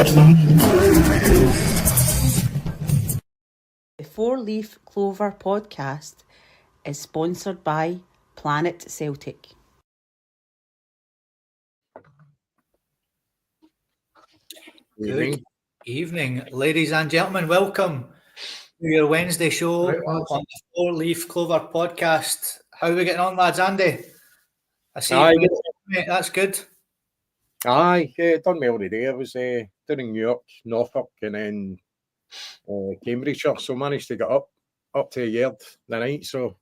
The Four-Leaf Clover podcast is sponsored by Planet Celtic. Good evening, ladies and gentlemen. Welcome to your Wednesday show on the Four-Leaf Clover podcast. How are we getting on, lads? Andy? I see you, mate. That's good. Aye, done well today. I was down in New York, Norfolk, and then Cambridgeshire, so managed to get up to a yard the night, so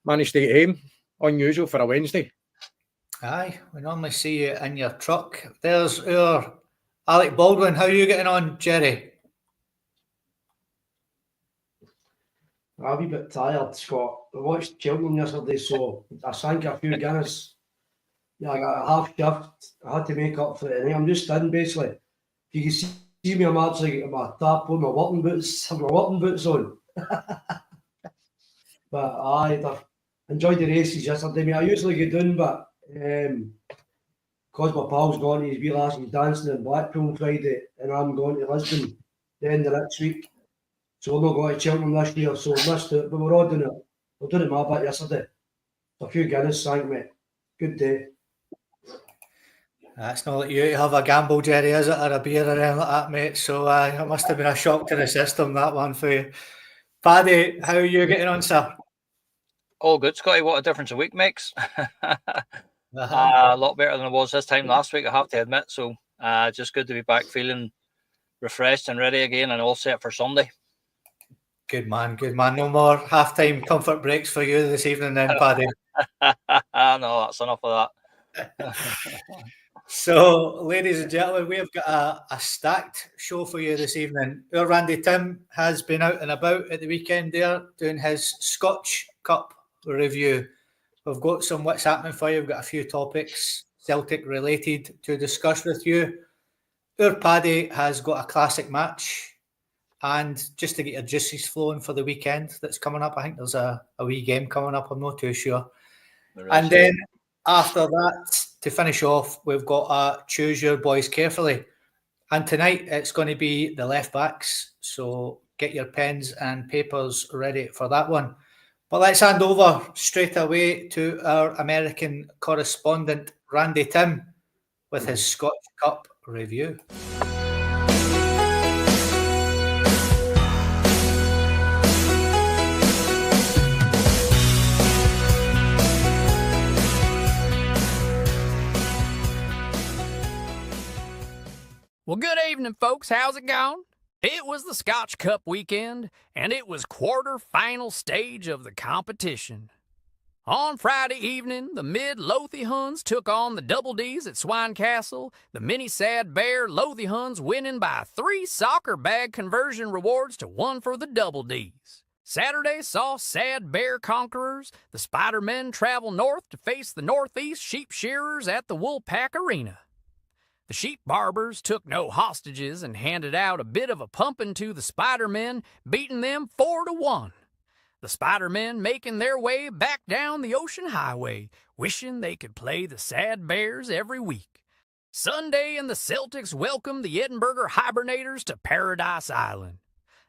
managed to get home. Unusual for a Wednesday. Aye, we normally see you in your truck. There's our Alec Baldwin. How are you getting on, Jerry? I'm a wee bit tired, Scott. I watched Cheltenham yesterday, so I sank a few Guinness. Yeah, I got a half shift. I had to make up for it tonight. I'm just in, basically. If you can see me, I'm actually getting my tap on my working boots. I've got my working boots on. But I enjoyed the races yesterday, mate. I usually get down, but because my pal's gone to his wee lass, he's dancing in Blackpool on Friday, and I'm going to Lisbon the end of next week. So we're not going to Cheltenham this year, so I missed it. But we're all doing it. We're doing it my bit yesterday. A few Guinness sank, mate. Good day. That's not like you to have a gamble, Jerry, is it? Or a beer or anything like that, mate. So it must have been a shock to the system, that one for you. Paddy, how are you getting on, sir? All good, Scotty. What a difference a week makes. A lot better than I was this time last week, I have to admit. So just good to be back feeling refreshed and ready again and all set for Sunday. Good man, good man. No more half-time comfort breaks for you this evening then, Paddy. No, that's enough of that. So, ladies and gentlemen, we have got a stacked show for you this evening. Our Randy Tim has been out and about at the weekend there doing his Scotch Cup review. We've got some what's happening for you. We've got a few topics, Celtic related, to discuss with you. Our Paddy has got a classic match. And just to get your juices flowing for the weekend that's coming up, I think there's a wee game coming up. I'm not too sure. And then after that, to finish off, we've got Choose Your Boys Carefully. And tonight, it's going to be the left backs. So get your pens and papers ready for that one. But let's hand over straight away to our American correspondent, Randy Tim, with his Scotch Cup review. Well, good evening, folks. How's it going? It was the Scotch Cup weekend, and it was quarter-final stage of the competition. On Friday evening, the Mid-Lothian Huns took on the Double Ds at Swine Castle, the Mini Sad Bear Lothian Huns winning by 3 soccer bag conversion rewards to 1 for the Double Ds. Saturday saw Sad Bear Conquerors, the Spider-Men, travel north to face the Northeast Sheep Shearers at the Woolpack Arena. The Sheep Barbers took no hostages and handed out a bit of a pumping to the Spider-Men, beating them 4-1. The Spider-Men making their way back down the Ocean Highway, wishing they could play the Sad Bears every week. Sunday and the Celtics welcomed the Edinburgh Hibernators to Paradise Island.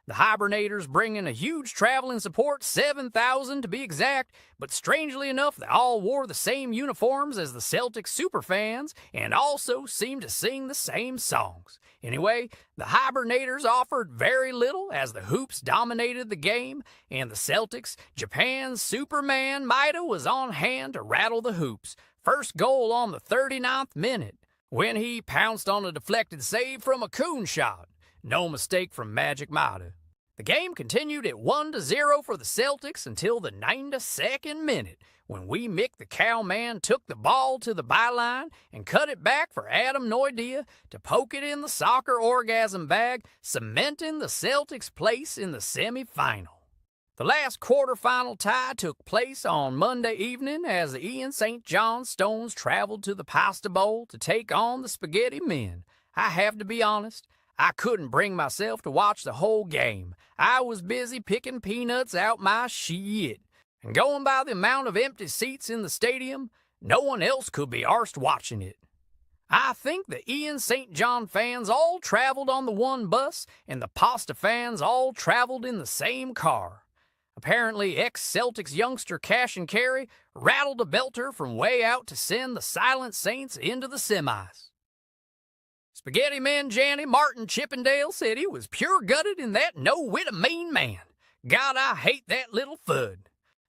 The Hibernators bringing a huge traveling support, 7,000 to be exact, but strangely enough, they all wore the same uniforms as the Celtic superfans and also seemed to sing the same songs. Anyway, the Hibernators offered very little as the Hoops dominated the game, and the Celtics, Japan's Superman Maida was on hand to rattle the Hoops. First goal on the 39th minute, when he pounced on a deflected save from a coon shot. No mistake from Magic Maida. The game continued at 1-0 for the Celtics until the 92nd minute, when Wee Mick the Cowman took the ball to the byline and cut it back for Adam Noidia to poke it in the soccer orgasm bag, cementing the Celtics' place in the semifinal. The last quarterfinal tie took place on Monday evening as the Ian St. John Stones traveled to the Pasta Bowl to take on the Spaghetti Men. I have to be honest, I couldn't bring myself to watch the whole game. I was busy picking peanuts out my shit. And going by the amount of empty seats in the stadium, no one else could be arsed watching it. I think the Ian St. John fans all traveled on the one bus, and the Pasta fans all traveled in the same car. Apparently, ex-Celtics youngster Cash and Carey rattled a belter from way out to send the Silent Saints into the semis. Spaghetti Man Janny Martin Chippendale said he was pure-gutted in that no-wit mean man. God, I hate that little fud.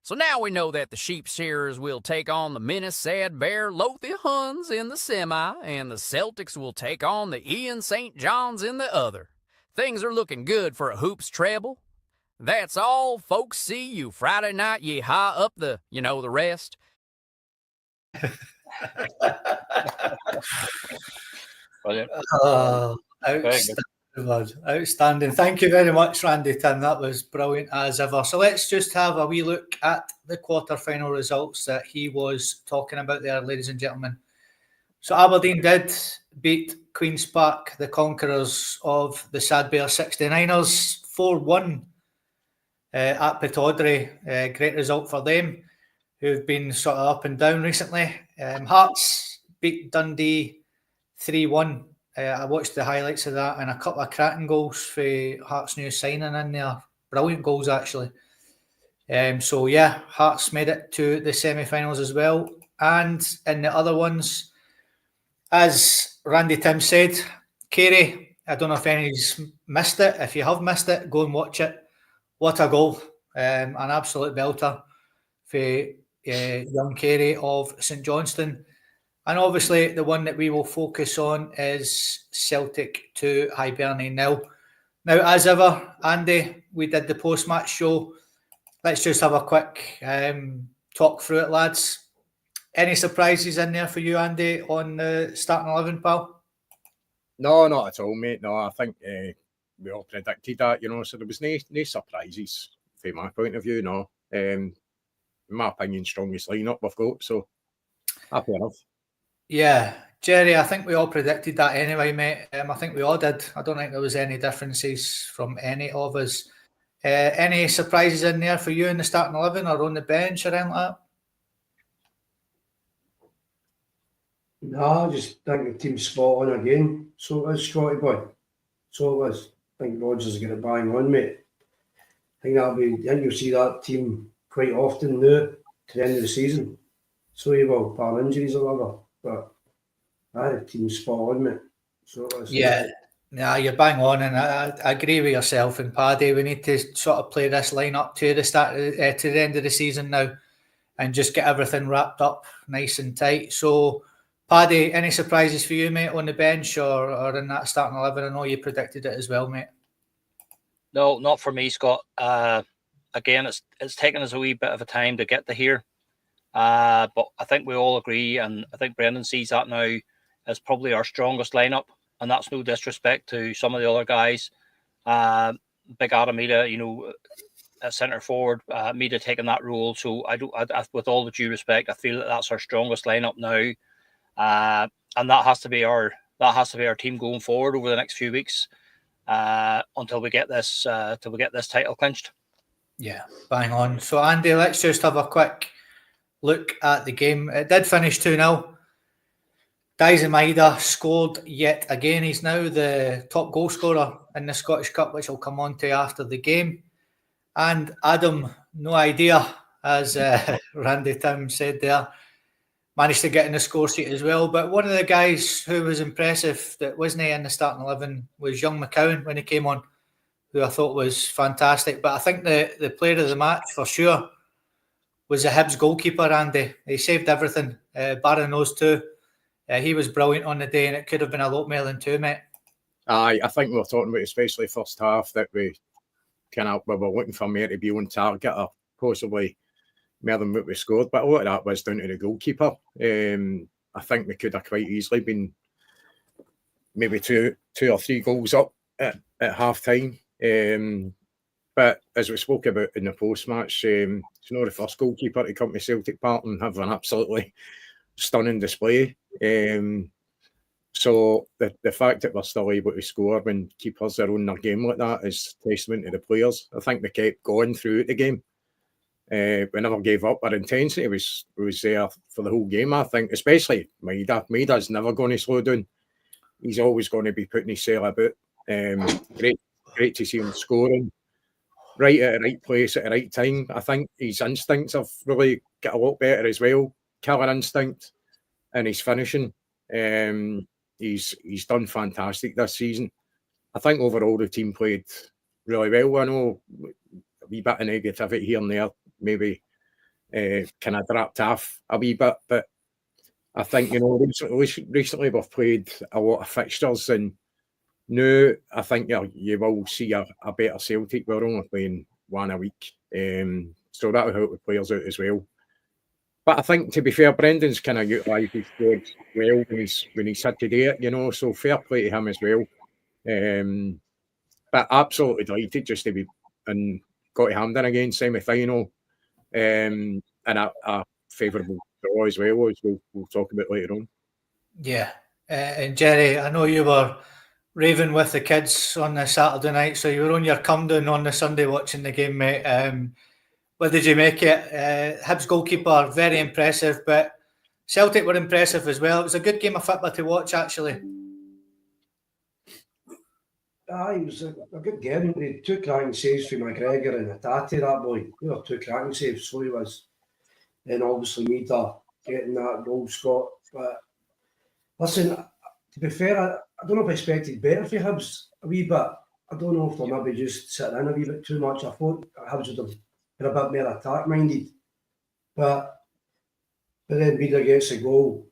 So now we know that the sheep shearers will take on the Menace Sad Bear Lothian Huns in the semi, and the Celtics will take on the Ian St. John's in the other. Things are looking good for a hoops treble. That's all, folks. See you Friday night, ye high up the, the rest. Brilliant. Outstanding. Thank you very much, Randy Tim. That was brilliant as ever. So let's just have a wee look at the quarter-final results that he was talking about there, ladies and gentlemen. So Aberdeen did beat Queen's Park, the conquerors of the Sad Bear 69ers, 4-1 at Pittodrie. Great result for them, who've been sort of up and down recently. Hearts beat Dundee 3-1. I watched the highlights of that, and a couple of cracking goals for Hearts' new signing in there. Brilliant goals, actually. So, yeah, Hearts made it to the semi-finals as well. And in the other ones, as Randy Tim said, Carey, I don't know if anybody's missed it. If you have missed it, go and watch it. What a goal. An absolute belter for young Carey of St Johnstone. And obviously, the one that we will focus on is Celtic 2, Hibernian 0. Now, as ever, Andy, we did the post-match show. Let's just have a quick talk through it, lads. Any surprises in there for you, Andy, on the starting 11, pal? No, not at all, mate. No, I think we all predicted that, so there was no surprises from my point of view, no. In my opinion, strongest lineup we've got, so happy enough. Yeah, Jerry, I think we all predicted that anyway, mate. I think we all did. I don't think there was any differences from any of us. Any surprises in there for you in the starting 11 or on the bench or anything like that? No, I just think the team's spot on again. So it is, Scotty boy. So it is. I think Rodgers is going to bang on, mate. I think you'll see that team quite often now to the end of the season. So you will, bar injuries or whatever. But the team's spot on, mate. So it is. Yeah. Yeah, you're bang on, and I agree with yourself and Paddy. We need to sort of play this lineup to the end of the season now, and just get everything wrapped up nice and tight. So, Paddy, any surprises for you, mate, on the bench or in that starting 11? I know you predicted it as well, mate. No, not for me, Scott. Again, it's taken us a wee bit of a time to get to here, but I think we all agree, and I think Brendan sees that now as probably our strongest lineup. And that's no disrespect to some of the other guys. Big Adam Mida, at centre forward, Mida taking that role. So I with all the due respect, I feel that that's our strongest lineup now, and that has to be our team going forward over the next few weeks until we get this title clinched. Yeah, bang on. So Andy, let's just have a quick look at the game. It did finish 2-0. Dyson Maeda scored yet again. He's now the top goal scorer in the Scottish Cup, which I'll come on to after the game. And Adam, no idea, as Randy Tim said there, managed to get in the score sheet as well. But one of the guys who was impressive that wasn't in the starting 11 was young McCowan when he came on, who I thought was fantastic. But I think the player of the match for sure was the Hibs goalkeeper, Andy. He saved everything, barring those two. He was brilliant on the day, and it could have been a lot more than two, mate. I think we were talking about, especially first half, that we were looking for more to be on target or possibly more than what we scored. But a lot of that was down to the goalkeeper. I think we could have quite easily been maybe two or three goals up at half time. But as we spoke about in the post-match, it's not the first goalkeeper to come to Celtic Park and have an absolutely stunning display. So the fact that we're still able to score when keepers are on their game like that is testament to the players. I think they kept going throughout the game. We never gave up. Our intensity was there for the whole game, I think, especially Maida. Maida's never going to slow down. He's always going to be putting his sail about. Great to see him scoring. Right at the right place at the right time. I think his instincts have really got a lot better as well. Killer instinct and his finishing. He's done fantastic this season. I think overall the team played really well. I know a wee bit of negativity here and there, maybe kind of dropped off a wee bit, but I think, recently we've played a lot of fixtures, and now I think you will see a better Celtic. We're only playing one a week, so that will help the players out as well. But I think, to be fair, Brendan's kind of utilised his squad well when he's had to do it, so fair play to him as well. But absolutely delighted just to be and got to Hampden again, semi-final, and a favourable draw as well, as we'll talk about later on. Yeah, and Jerry, I know you were raving with the kids on the Saturday night, so you were on your come down on the Sunday watching the game, mate. What did you make it? Hibs goalkeeper, very impressive, but Celtic were impressive as well. It was a good game of football to watch, actually. It was a good game. He had 2 cracking saves from McGregor and Hatate, that boy. They were 2 cracking saves, so he was. And obviously Mida getting that goal, Scott. But listen, to be fair, I don't know if I expected better for Hibs a wee bit. I don't know if they're maybe just sitting in a wee bit too much. I thought Hibs would have been a bit more attack-minded. But then Vida gets a goal.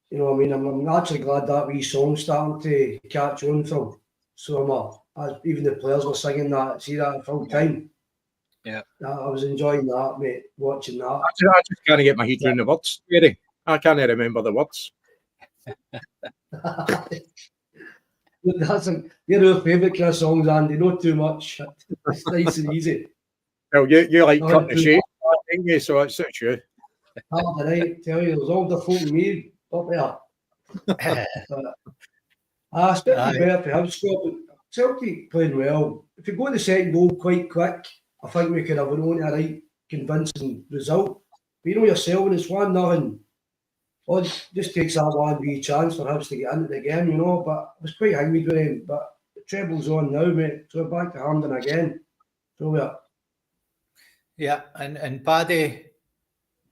You know what I mean? I'm actually glad that wee song's starting to catch on from. So even the players were singing that, see that full time. Yeah. I was enjoying that, mate, watching that. I just can't get my head around the words, really. I can't remember the words. That's your favourite kind of songs, Andy, not too much. It's nice and easy. Well, you like cutting the shape, don't you? So it suits you. Hard night, tell you, there's all the folk and me up there. I expected better for him, Scott, but Celtic playing well. If you go to the second goal quite quick, I think we could have went on to a right convincing result. But yourself, when it's 1-0, it just takes that one wee chance for Hibs to get into the game, But I was quite angry with him. But the treble's on now, mate. So we're back to Hampden again. So we are. Yeah, and Paddy,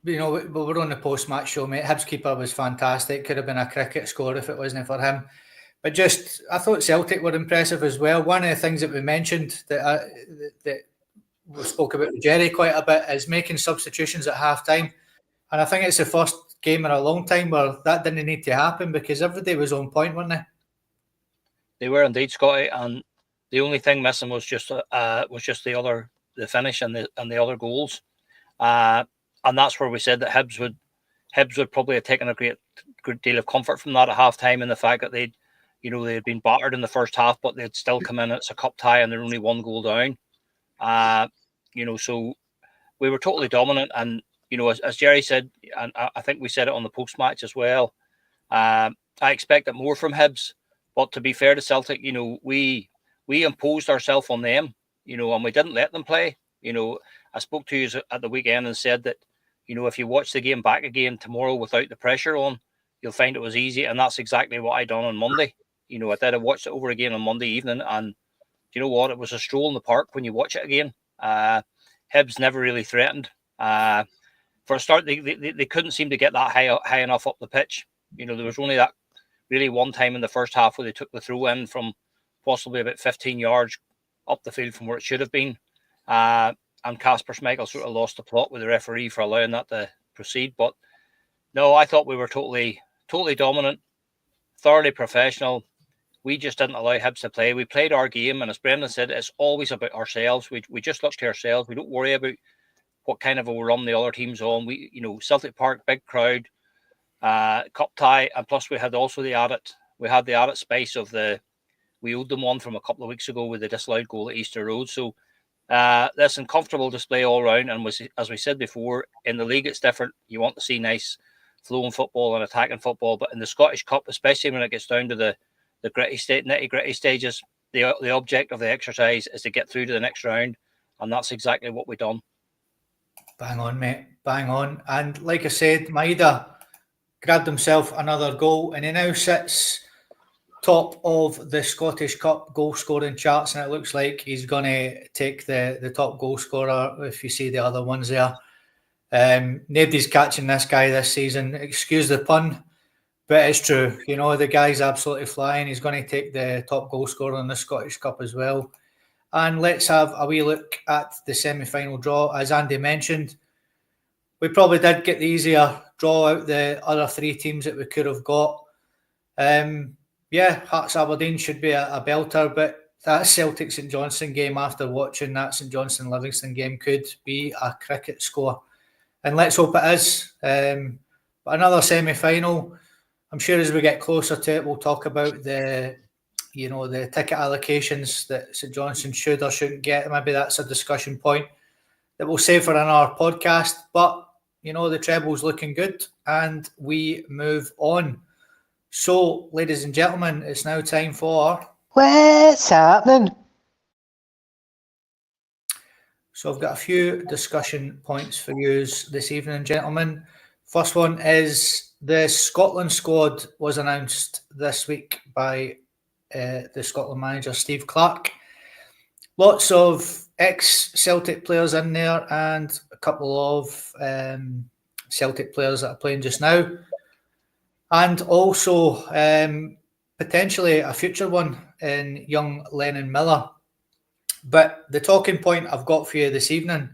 we were on the post-match show, mate. Hibs keeper was fantastic. Could have been a cricket score if it wasn't for him. But I thought Celtic were impressive as well. One of the things that we mentioned that we spoke about with Jerry quite a bit is making substitutions at half-time. And I think it's the first game in a long time where that didn't need to happen because everybody was on point, weren't they? They were indeed, Scotty. And the only thing missing was just the finish and the other goals. And that's where we said that Hibs would probably have taken a great deal of comfort from that at half-time, and the fact that they had been battered in the first half, but they'd still come in. It's a cup tie and they're only 1 goal down. So we were totally dominant. And, as Jerry said, and I think we said it on the post-match as well, I expected more from Hibs. But to be fair to Celtic, we imposed ourselves on them, and we didn't let them play. I spoke to you at the weekend and said that, if you watch the game back again tomorrow without the pressure on, you'll find it was easy. And that's exactly what I done on Monday. I watched it over again on Monday evening, and you know what? It was a stroll in the park when you watch it again. Hibs never really threatened. For a start, they couldn't seem to get that high enough up the pitch. There was only that really one time in the first half where they took the throw in from possibly about 15 yards up the field from where it should have been. And Kasper Schmeichel sort of lost the plot with the referee for allowing that to proceed. But no, I thought we were totally dominant, thoroughly professional. We just didn't allow Hibs to play. We played our game, and as Brendan said, it's always about ourselves. We just look to ourselves. We don't worry about what kind of a run the other team's on. Celtic Park, big crowd, cup tie, and plus we had the added space of we owed them one from a couple of weeks ago with the disallowed goal at Easter Road. So that's a comfortable display all round. And as we said before, in the league it's different. You want to see nice flowing football and attacking football, but in the Scottish Cup, especially when it gets down to the nitty-gritty stages, the object of the exercise is to get through to the next round, and that's exactly what we've done. Bang on, mate. Bang on. And like I said, Maida, grabbed himself another goal, and he now sits top of the Scottish Cup goal scoring charts, and it looks like he's going to take the top goal scorer if you see the other ones there. Nobody's catching this guy this season. Excuse the pun, but it's true. You know, the guy's absolutely flying. He's going to take the top goal scorer in the Scottish Cup as well. And let's have a wee look at the semi-final draw. As Andy mentioned, we probably did get the easier draw out the other three teams that we could have got. Hearts Aberdeen should be a belter, but that Celtic St Johnstone game, after watching that St Johnstone Livingston game, could be a cricket score. And let's hope it is. But another semi-final. I'm sure as we get closer to it, we'll talk about the ticket allocations that St Johnstone should or shouldn't get. Maybe that's a discussion point that we'll save for another podcast. But, the treble's looking good, and we move on. So, ladies and gentlemen, it's now time for... What's happening? So I've got a few discussion points for you this evening, gentlemen. First one is the Scotland squad was announced this week by the Scotland manager, Steve Clarke. Lots of ex-Celtic players in there and a couple of Celtic players that are playing just now. And also potentially a future one in young Lennon Miller. But the talking point I've got for you this evening,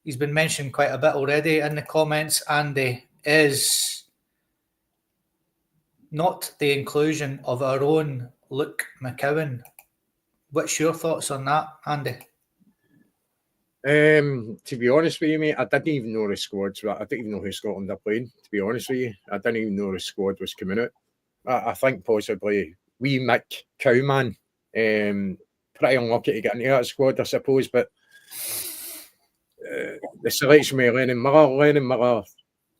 he's been mentioned quite a bit already in the comments, Andy, is not the inclusion of our own Luke McCowan. What's your thoughts on that, Andy? To be honest with you, mate, I didn't even know the squad. I didn't even know who Scotland are playing, to be honest with you. I didn't even know the squad was coming out. I think possibly wee Mick Cowman, pretty unlucky to get into that squad, I suppose, but the selection with Lennon Miller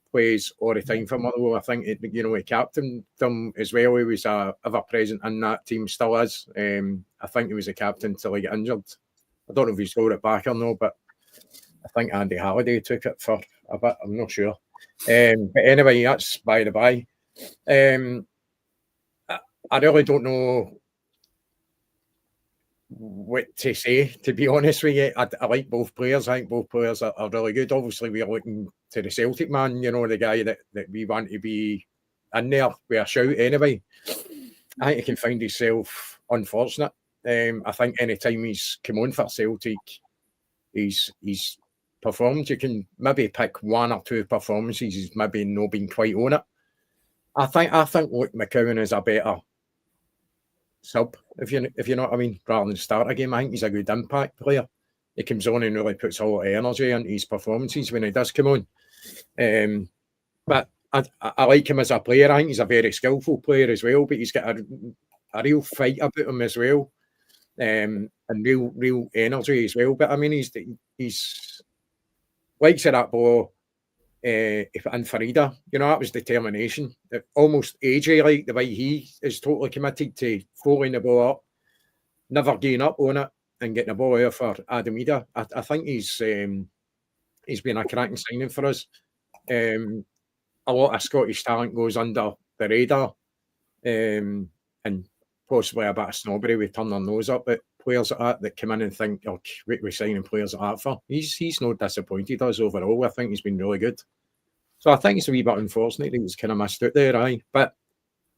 plays all the time for Motherwell. I think, he captained them as well. He was ever present in that team, still is. I think he was a captain till he got injured. I don't know if he's got it back or no, but I think Andy Halliday took it for a bit. I'm not sure. But anyway, that's by the by. I really don't know what to say, to be honest with you. I like both players. I think both players are really good. Obviously, we're looking to the Celtic man, the guy that we want to be in there with a shout anyway. I think he can find himself unfortunate. I think any time he's come on for Celtic, he's performed. You can maybe pick one or two performances he's maybe not been quite on it. I think Luke McCowan is a better sub, if you know what I mean, rather than start a game. I think he's a good impact player. He comes on and really puts a lot of energy into his performances when he does come on. But I like him as a player. I think he's a very skillful player as well, but he's got a real fight about him as well. And real energy as well. But I mean, he's like said that ball in Farida, that was determination. Almost AJ, like the way he is totally committed to following the ball up, never getting up on it and getting the ball out for Adam Ida. I think he's been a cracking signing for us. A lot of Scottish talent goes under the radar, and possibly a bit of snobbery. We turn our nose up at players like that come in and think, oh, we're signing players like that for. He's not disappointed us overall. I think he's been really good. So I think it's a wee bit unfortunate that he's kind of missed out there, aye. But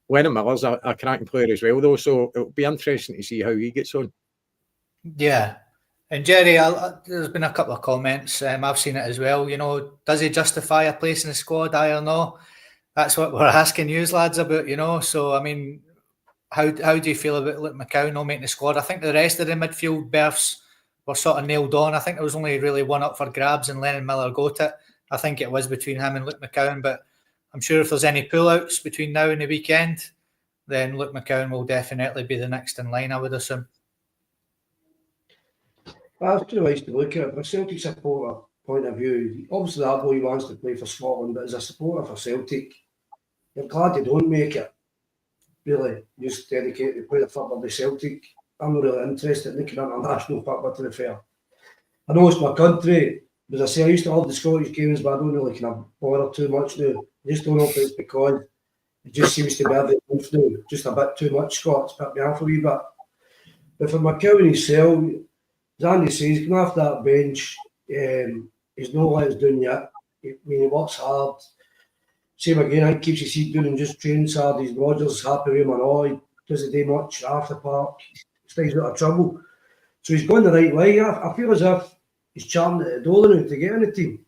Lennon Miller's a cracking player as well, though, so it'll be interesting to see how he gets on. Yeah. And Jerry, there's been a couple of comments. I've seen it as well. Does he justify a place in the squad, aye or no? That's what we're asking you lads about, So, I mean, how do you feel about Luke McCowan not making the squad? I think the rest of the midfield berths were sort of nailed on. I think there was only really one up for grabs and Lennon Miller got it. I think it was between him and Luke McCowan, but I'm sure if there's any pull-outs between now and the weekend, then Luke McCowan will definitely be the next in line, I would assume. That's two ways to look at it. From a Celtic supporter point of view, obviously that boy wants to play for Scotland, but as a supporter for Celtic, you're glad you don't make it. Really, just dedicate to play the football to Celtic. I'm not really interested in making international football, to be fair. I know it's my country. As I say, I used to love the Scottish games, but I don't really kind of bother too much now. I just don't know if it's because It just seems to be everything through just a bit too much, Scott. It's put me off a wee bit. But for McCowan himself, as Andy says, he's going off that bench. He's no let us down yet. He works hard. Same again, he keeps his seat down and just trains hard. He's Rogers happy with him and all. He doesn't do much after the park. Stays out of trouble. So he's going the right way. I feel as if he's charming at the door now to get in the team.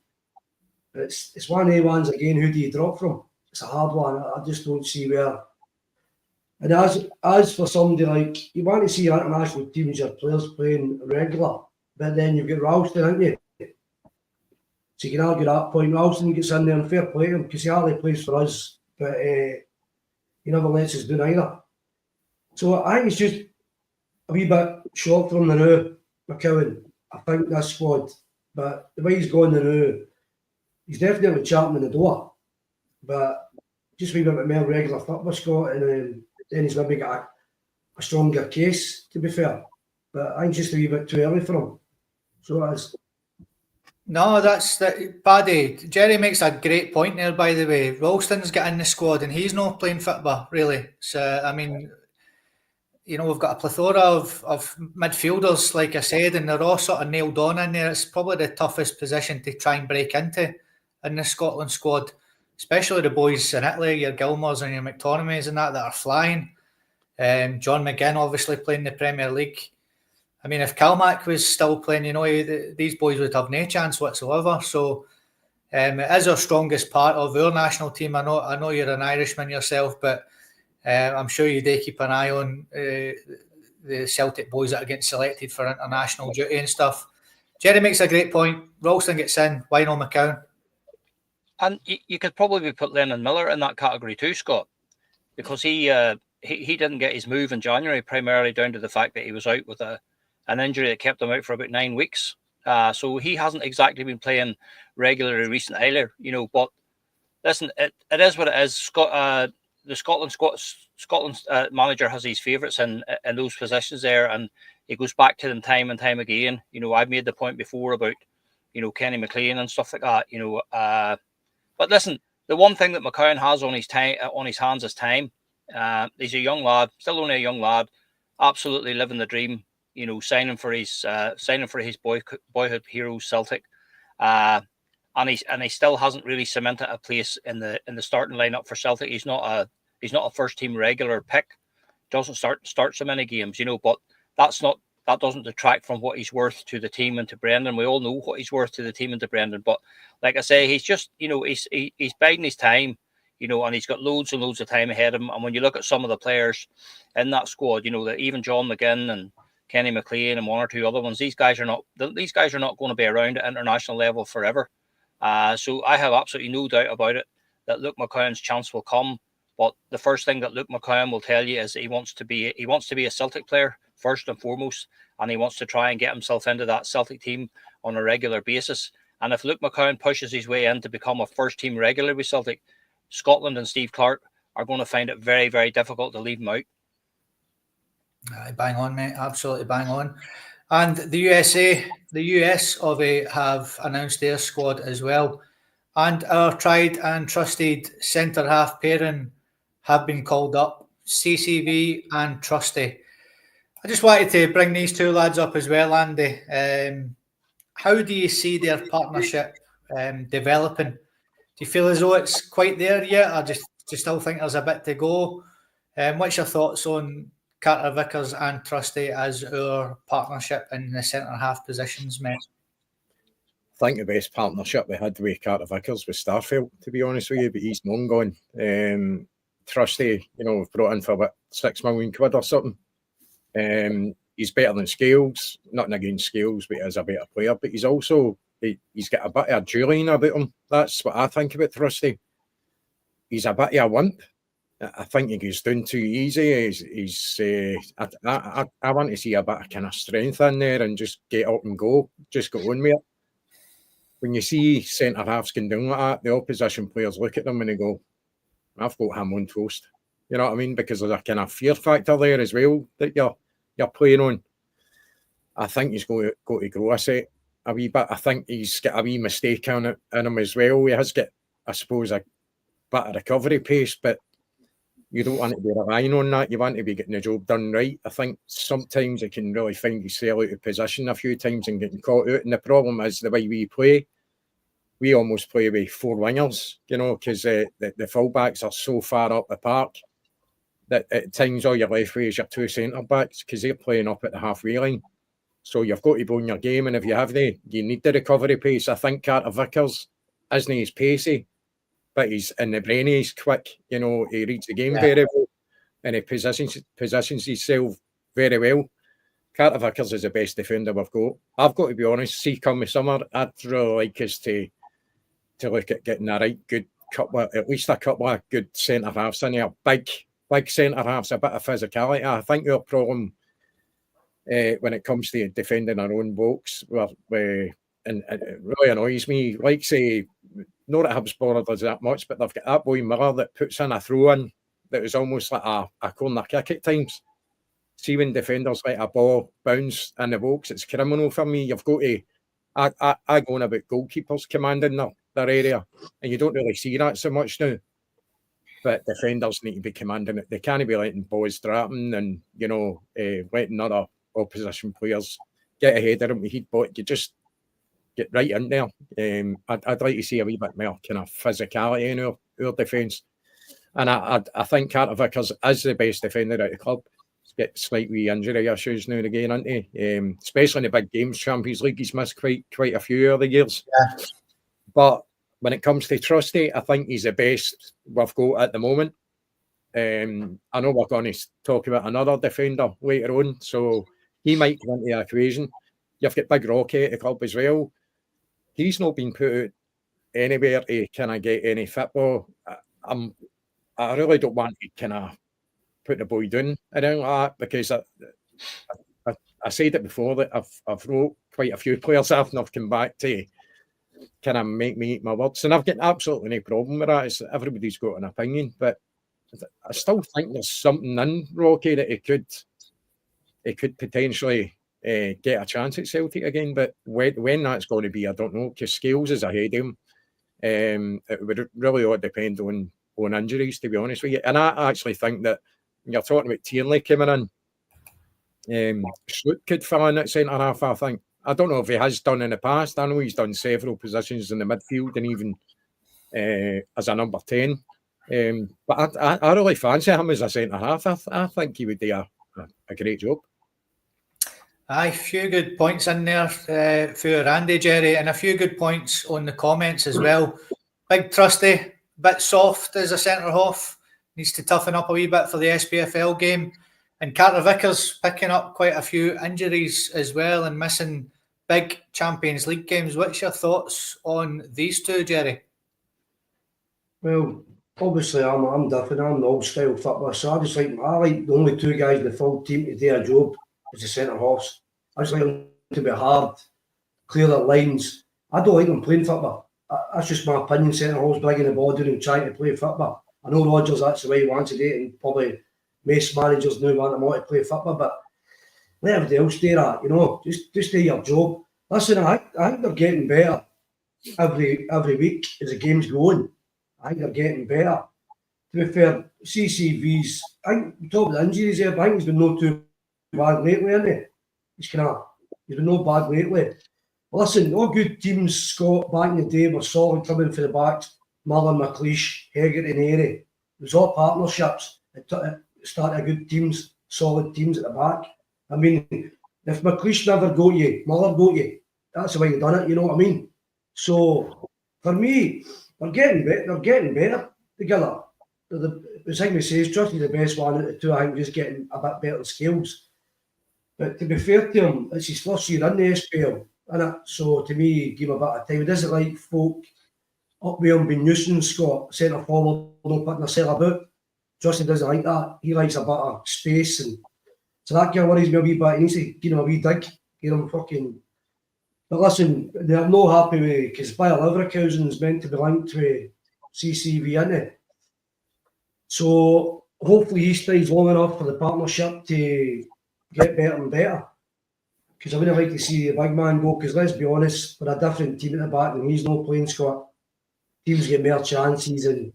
It's one of the ones again, who do you drop from? It's a hard one. I just don't see where. And as for somebody like, you want to see international teams, your players playing regular, but then you've got Ralston, haven't you? So you can argue that point. Ralston gets in there and fair play to him because he hardly plays for us, but he never lets us do either. So I think it's just a wee bit short from the now, McCowan. I think this squad, but the way he's going the now, he's definitely champing the door, but just a wee bit more regular football, Scott, and then he's maybe got a stronger case, to be fair. But I think just a wee bit too early for him. So it is. No, Paddy. Jerry makes a great point there, by the way. Ralston's got in the squad and he's not playing football, really. So, I mean, you know, we've got a plethora of midfielders, like I said, and they're all sort of nailed on in there. It's probably the toughest position to try and break into in the Scotland squad, especially the boys in Italy, your Gilmores and your McTominays and that are flying. John McGinn obviously playing the Premier League. I mean, if Calmac was still playing, you know, these boys would have no chance whatsoever. So it is our strongest part of our national team. I know you're an Irishman yourself, but I'm sure you do keep an eye on the Celtic boys that are getting selected for international duty and stuff. Jerry makes a great point. Ralston gets in. Why not McCowan? And you could probably put Lennon Miller in that category too, Scott, because he didn't get his move in January, primarily down to the fact that he was out with an injury that kept him out for about 9 weeks. So he hasn't exactly been playing regularly recently either, you know. But listen, it is what it is. The Scotland manager has his favourites in those positions there, and he goes back to them time and time again. You know, I've made the point before about, you know, Kenny McLean and stuff like that. You know, but listen, the one thing that McCowan has on his hands is time. He's a young lad, still only a young lad, absolutely living the dream. You know, signing for his boyhood heroes Celtic, and he still hasn't really cemented a place in the starting lineup for Celtic. He's not a first team regular pick. Doesn't start so many games, you know. But that doesn't detract from what he's worth to the team and to Brendan. We all know what he's worth to the team and to Brendan. But like I say, he's just, you know, he's biding his time, you know, and he's got loads and loads of time ahead of him. And when you look at some of the players in that squad, you know, that even John McGinn and Kenny McLean and one or two other ones, these guys are not going to be around at international level forever. So I have absolutely no doubt about it that Luke McCowan's chance will come. But the first thing that Luke McCowan will tell you is that he wants to be a Celtic player first and foremost, and he wants to try and get himself into that Celtic team on a regular basis. And if Luke McCowan pushes his way in to become a first team regular with Celtic, Scotland and Steve Clarke are going to find it very, very difficult to leave him out. Bang on, mate. Absolutely bang on. And the US have announced their squad as well. And our tried and trusted centre-half pairing have been called up, CCV and Trusty. I just wanted to bring these two lads up as well, Andy. How do you see their partnership developing? Do you feel as though it's quite there yet, or do you still think there's a bit to go? What's your thoughts on Carter Vickers and Trusty as our partnership in the centre-half positions, mate? I think the best partnership we had with Carter Vickers was Starfield, to be honest with you, but he's long gone. Trusty, you know, we've brought in for about £6 million or something. He's better than Scales, nothing against Scales, but he's a better player. But he's also, he's got a bit of a Julian about him. That's what I think about Trusty. He's a bit of a wimp. I think he goes down too easy. I want to see a bit of kind of strength in there and just get up and go. Just go on with it. When you see centre-halves going down like that, the opposition players look at them and they go, I've got him on toast. You know what I mean? Because there's a kind of fear factor there as well that you're playing on. I think he's got to grow a wee bit. I think he's got a wee mistake in him as well. He has got, I suppose, a bit of recovery pace, but you don't want to be relying on that. You want to be getting the job done right. I think sometimes you can really find yourself out of position a few times and getting caught out. And the problem is the way we play. We almost play with 4 wingers, you know, because the fullbacks are so far up the park that at times all you're left with is your 2 centre-backs because they're playing up at the halfway line. So you've got to go in your game, and if you need the recovery pace. I think Carter Vickers isn't as pacey, but he's in the brain, he's quick, you know, he reads the game very well, and he positions himself very well. Carter Vickers is the best defender we've got. I've got to be honest, see come the summer, I'd really like us to look at getting a right good couple, at least a couple of good centre-halves in there, big centre-halves, a bit of physicality. I think our problem when it comes to defending our own box, and it really annoys me, like say, not that Hibsborough does that much, but they've got that boy Miller that puts in a throw-in that was almost like a corner kick at times. See when defenders let a ball bounce in the box, it's criminal for me. You've got to, I go on about goalkeepers commanding their area, and you don't really see that so much now. But defenders need to be commanding it. They can't be letting boys trapping and, you know, letting other opposition players get ahead of them with headbutt. You just get right in there. I'd like to see a wee bit more kind of physicality in our defence. And I think Carter Vickers is the best defender at the club. He's got slight wee injury issues now and again, isn't he? Especially in the big games, Champions League, he's missed quite a few of the years. Yeah. But when it comes to Trusty, I think he's the best we've got at the moment. I know we're going to talk about another defender later on, so he might come into the equation. You've got Big Rocky at the club as well. He's not been put out anywhere to kind of get any football. I really don't want to kind of put the boy down around like that, because I said it before that I've wrote quite a few players off and I've come back to kind of make me eat my words, and I've got absolutely no problem with that. Everybody's got an opinion, but I still think there's something in Rocky that he could potentially get a chance at Celtic again. But when that's going to be, I don't know, because Scales is ahead of him. It would really all depend on injuries, to be honest with you. And I actually think that when you're talking about Tierney coming in, Sloot could fill in at centre half. I don't know if he has done in the past. I know he's done several positions in the midfield and even as a number 10. But I really fancy him as a centre half. I think he would do a great job. Aye, a few good points in there for Randy, Jerry, and a few good points on the comments as well. Big Trusty, bit soft as a centre half, needs to toughen up a wee bit for the SPFL game. And Carter Vickers picking up quite a few injuries as well and missing big Champions League games. What's your thoughts on these two, Jerry? Well, obviously I'm different. I'm the old style footballer, so I like the only two guys in the full team to do a job as the centre halves. I just like them to be hard, clear their lines. I don't like them playing football. That's just my opinion. Centre halves bringing the ball down and trying to play football. I know Rodgers, that's the way he wants to do it, and probably most managers now want them all to play football, but let everybody else do that, you know. Just do your job. Listen, I think they're getting better every week as the game's going. I think they're getting better. To be fair, CCV's, I think, top of the injuries there, but I think he's been no too bad lately, hasn't he? He's been no bad lately. Listen, all good teams, Scott, back in the day, were solid coming for the backs. Mullen, McLeish, Hegarty and Airy. It was all partnerships. It started good teams, solid teams at the back. I mean, if McLeish never got you, Muller got you. That's the way you done it, you know what I mean? So, for me, they're getting better together. As Higby says, Trusty's the best one out of the two. I think just getting a bit better skills. But to be fair to him, it's his first year in the SPL, isn't it? So to me, give him a bit of time. He doesn't like folk up with him being nuisance, Scott, centre forward, not putting themselves about. Trusty doesn't like that. He likes a bit of space, and so that guy worries me a wee bit. He needs to give him a wee dig, get him fucking. But listen, they're not happy with, because Bayer Leverkusen is meant to be linked with CCV, isn't it? So hopefully he stays long enough for the partnership to get better and better. Because I wouldn't like to see the big man go, because let's be honest, with a different team at the back and he's not playing, Scott, teams get more chances. And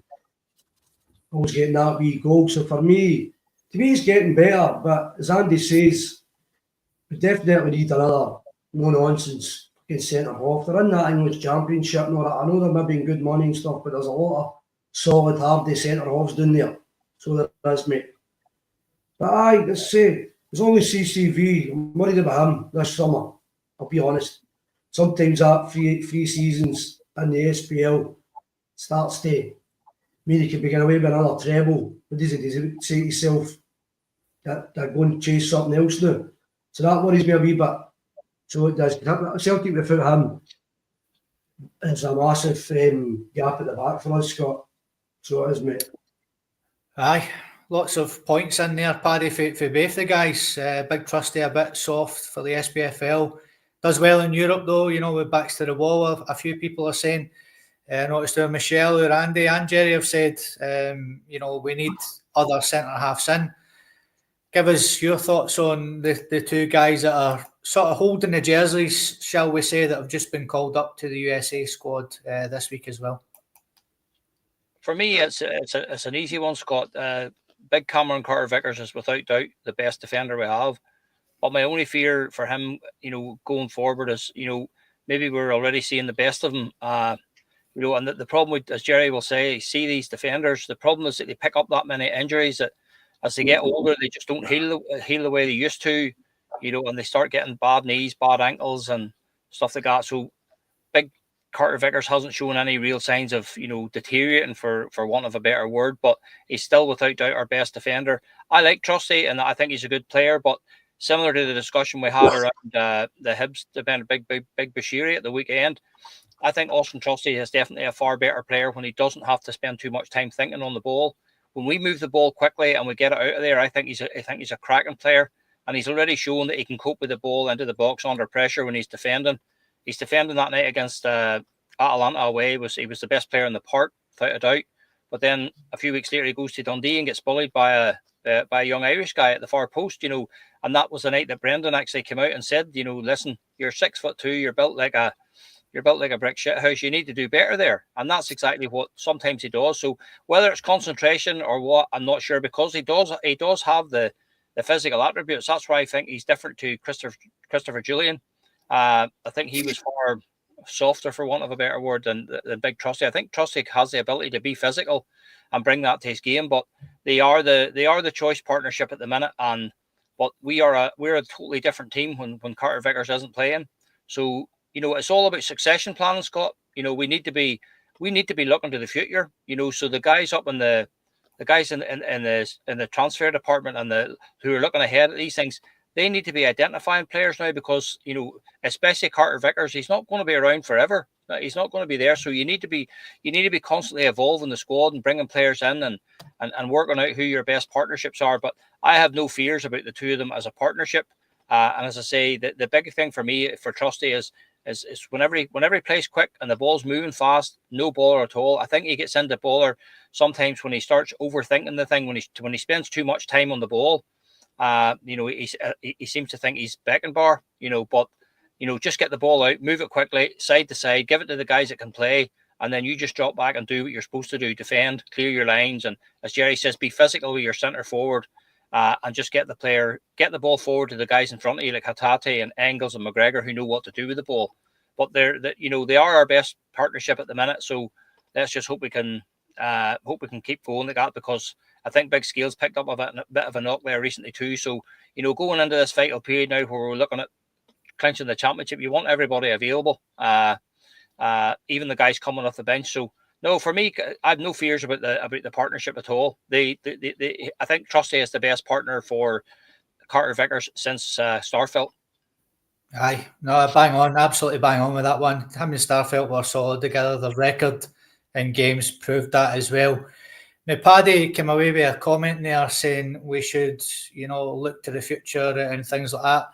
always getting that wee goal. So for me, to me, he's getting better. But as Andy says, we definitely need another no-nonsense centre half. They're in that English Championship and all that. I know they're maybe in good money and stuff, but there's a lot of solid, hardy centre halves down there. So there is, mate. But aye, let's say, as long as CCV, I'm worried about him this summer. I'll be honest. Sometimes that three seasons in the SPL starts to mean he could be getting away with another treble. But does he say to himself that they're going to chase something else now? So that worries me a wee bit. So it does. Celtic without him is a massive gap at the back for us, Scott. So it is, mate. Aye, lots of points in there, Paddy, for both the guys. Big Trusty a bit soft for the SPFL. Does well in Europe though, with backs to the wall. A few people are saying. I noticed Michelle, or Andy and Jerry have said, we need other centre halves in. Give us your thoughts on the two guys that are sort of holding the jerseys, shall we say, that have just been called up to the USA squad this week as well. For me, it's an easy one, Scott. Big Cameron Carter-Vickers is without doubt the best defender we have. But my only fear for him, going forward is, maybe we're already seeing the best of him. And the problem with, as Jerry will say, see these defenders, the problem is that they pick up that many injuries that as they get older, they just don't heal the way they used to, and they start getting bad knees, bad ankles and stuff like that. So big Carter-Vickers hasn't shown any real signs of, deteriorating for want of a better word, but he's still without doubt our best defender. I like Trusty and I think he's a good player, but similar to the discussion we had around the Hibs defender, Big Bashiri at the weekend, I think Austin Trusty is definitely a far better player when he doesn't have to spend too much time thinking on the ball. When we move the ball quickly and we get it out of there, I think he's a cracking player, and he's already shown that he can cope with the ball into the box under pressure when he's defending. He's defending that night against Atalanta away. He was the best player in the park, without a doubt. But then a few weeks later, he goes to Dundee and gets bullied by a young Irish guy at the far post. And that was the night that Brendan actually came out and said, listen, you're 6'2", you're built like a brick shithouse. You need to do better there. And that's exactly what sometimes he does. So whether it's concentration or what, I'm not sure, because he does have the physical attributes. That's why I think he's different to Christopher Julian. I think he was far softer, for want of a better word, than Big Trusty. I think Trusty has the ability to be physical and bring that to his game, but they are the choice partnership at the minute. But we're a totally different team when Carter-Vickers isn't playing. So it's all about succession planning, Scott. We need to be looking to the future. So the guys up in the guys in the transfer department and who are looking ahead at these things, they need to be identifying players now, because especially Carter-Vickers, he's not going to be around forever. He's not going to be there. So you need to be constantly evolving the squad and bringing players in and working out who your best partnerships are. But I have no fears about the two of them as a partnership. And as I say, the big thing for me for Trusty is whenever he plays quick and the ball's moving fast, no baller at all. I think he gets into baller sometimes when he starts overthinking the thing, when he spends too much time on the ball. He seems to think he's Beckenbauer, but just get the ball out, move it quickly, side to side, give it to the guys that can play, and then you just drop back and do what you're supposed to do: defend, clear your lines, and as Jerry says, be physical with your centre forward. And just get the ball forward to the guys in front of you, like Hatate and Engels and McGregor, who know what to do with the ball. But they are our best partnership at the minute. So let's just hope we can keep going like that, because I think Big Scales picked up a bit of a knock there recently too. So going into this vital period now, where we're looking at clinching the championship, you want everybody available, even the guys coming off the bench. So. No, for me, I have no fears about the partnership at all. I think Trusty is the best partner for Carter-Vickers since Starfelt. Aye, no, bang on, absolutely bang on with that one. Him and Starfelt were solid together. The record in games proved that as well. Now, Paddy came away with a comment there saying we should, look to the future and things like that.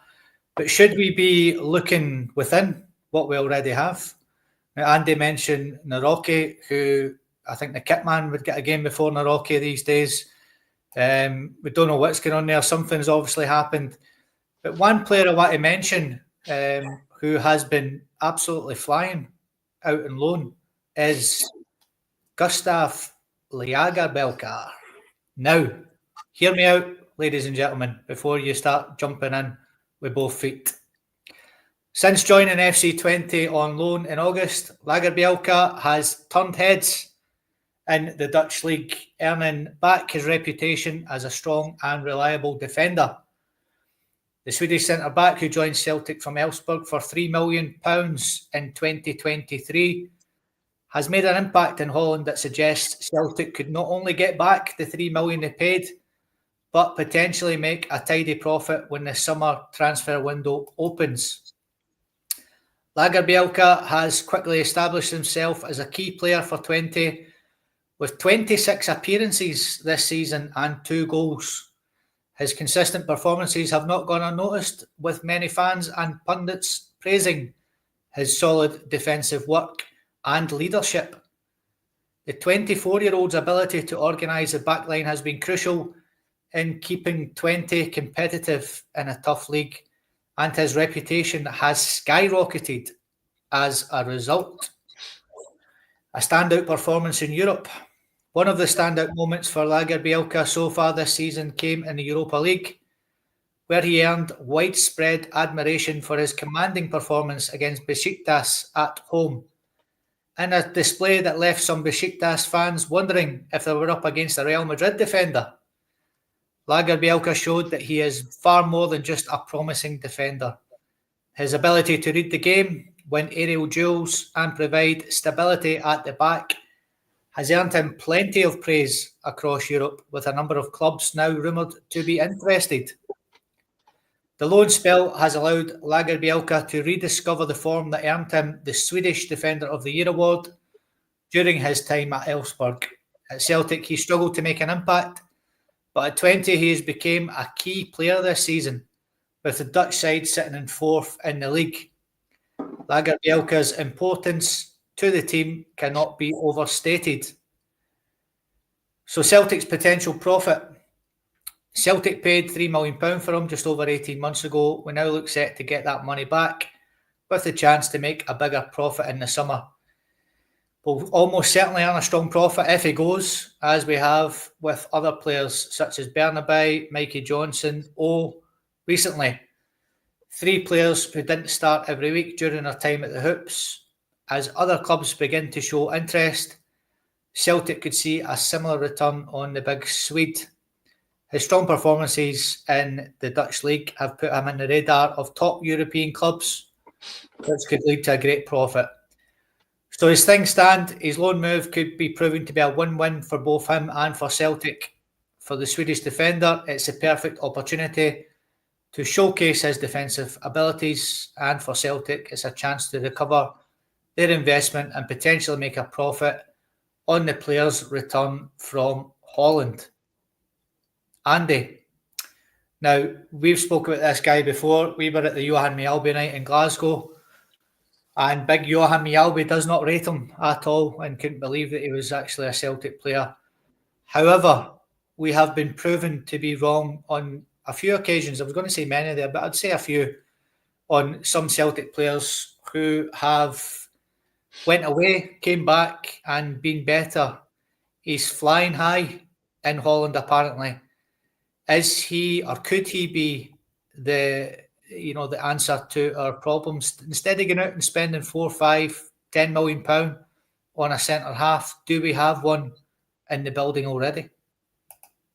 But should we be looking within what we already have? Andy mentioned Naroki, who I think the kitman would get a game before Naroki these days. We don't know what's going on there. Something's obviously happened. But one player I want to mention who has been absolutely flying out on loan is Gustav Lagerbielke. Now, hear me out, ladies and gentlemen, before you start jumping in with both feet. Since joining FC20 on loan in August, Lagerbielke has turned heads in the Dutch league, earning back his reputation as a strong and reliable defender. The Swedish centre-back, who joined Celtic from Elfsborg for £3 million in 2023, has made an impact in Holland that suggests Celtic could not only get back the £3 million they paid, but potentially make a tidy profit when the summer transfer window opens. Lagerbielke has quickly established himself as a key player for 20, with 26 appearances this season and 2 goals. His consistent performances have not gone unnoticed, with many fans and pundits praising his solid defensive work and leadership. The 24-year-old's ability to organise the backline has been crucial in keeping 20 competitive in a tough league, and his reputation has skyrocketed as a result. A standout performance in Europe. One of the standout moments for Lagerbielke so far this season came in the Europa League, where he earned widespread admiration for his commanding performance against Besiktas at home, in a display that left some Besiktas fans wondering if they were up against a Real Madrid defender. Lagerbielke showed that he is far more than just a promising defender. His ability to read the game, win aerial duels, and provide stability at the back has earned him plenty of praise across Europe, with a number of clubs now rumoured to be interested. The loan spell has allowed Lagerbielke to rediscover the form that earned him the Swedish Defender of the Year award during his time at Elfsborg. At Celtic, he struggled to make an impact, but at 20, he has become a key player this season, with the Dutch side sitting in 4th in the league. Lagerbielke's importance to the team cannot be overstated. So Celtic's potential profit. Celtic paid £3 million for him just over 18 months ago. We now look set to get that money back, with the chance to make a bigger profit in the summer. We'll almost certainly earn a strong profit if he goes, as we have with other players such as Bernabei, Mikey Johnson, recently. 3 players who didn't start every week during their time at the Hoops. As other clubs begin to show interest, Celtic could see a similar return on the big Swede. His strong performances in the Dutch league have put him in the radar of top European clubs, which could lead to a great profit. So as things stand, his loan move could be proven to be a win-win for both him and for Celtic. For the Swedish defender, it's a perfect opportunity to showcase his defensive abilities, and for Celtic, it's a chance to recover their investment and potentially make a profit on the player's return from Holland. Andy. Now, we've spoken about this guy before. We were at the Johan Mjällby night in Glasgow, and big Johan Mjällby does not rate him at all and couldn't believe that he was actually a Celtic player. However, we have been proven to be wrong on a few occasions. I was going to say many there, but I'd say a few, on some Celtic players who have went away, came back and been better. He's flying high in Holland, apparently. Is he, or could he be the answer to our problems? Instead of going out and spending 4, 5, £10 million on a centre half, do we have one in the building already?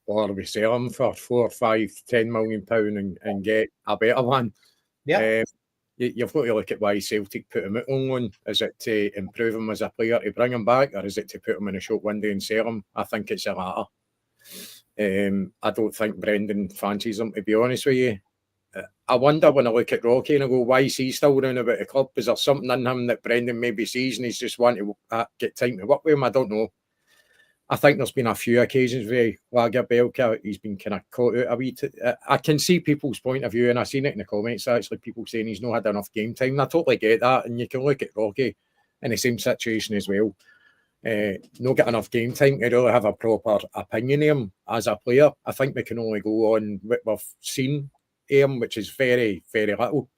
Or we sell him for 4, 5, £10 million and get a better one. Yeah. You've got to look at why Celtic put him out on loan. Is it to improve him as a player to bring him back, or is it to put him in a short window and sell him? I think it's the latter. I don't think Brendan fancies him, to be honest with you. I wonder when I look at Rocky and I go, why is he still round about the club? Is there something in him that Brendan maybe sees and he's just wanting to get time to work with him? I don't know. I think there's been a few occasions where Lagerbielke, he's been kind of caught out a wee. I can see people's point of view, and I've seen it in the comments, actually, people saying he's not had enough game time. And I totally get that, and you can look at Rocky in the same situation as well. Not get enough game time to really have a proper opinion of him as a player. I think we can only go on what we've seen of him, which is very, very little.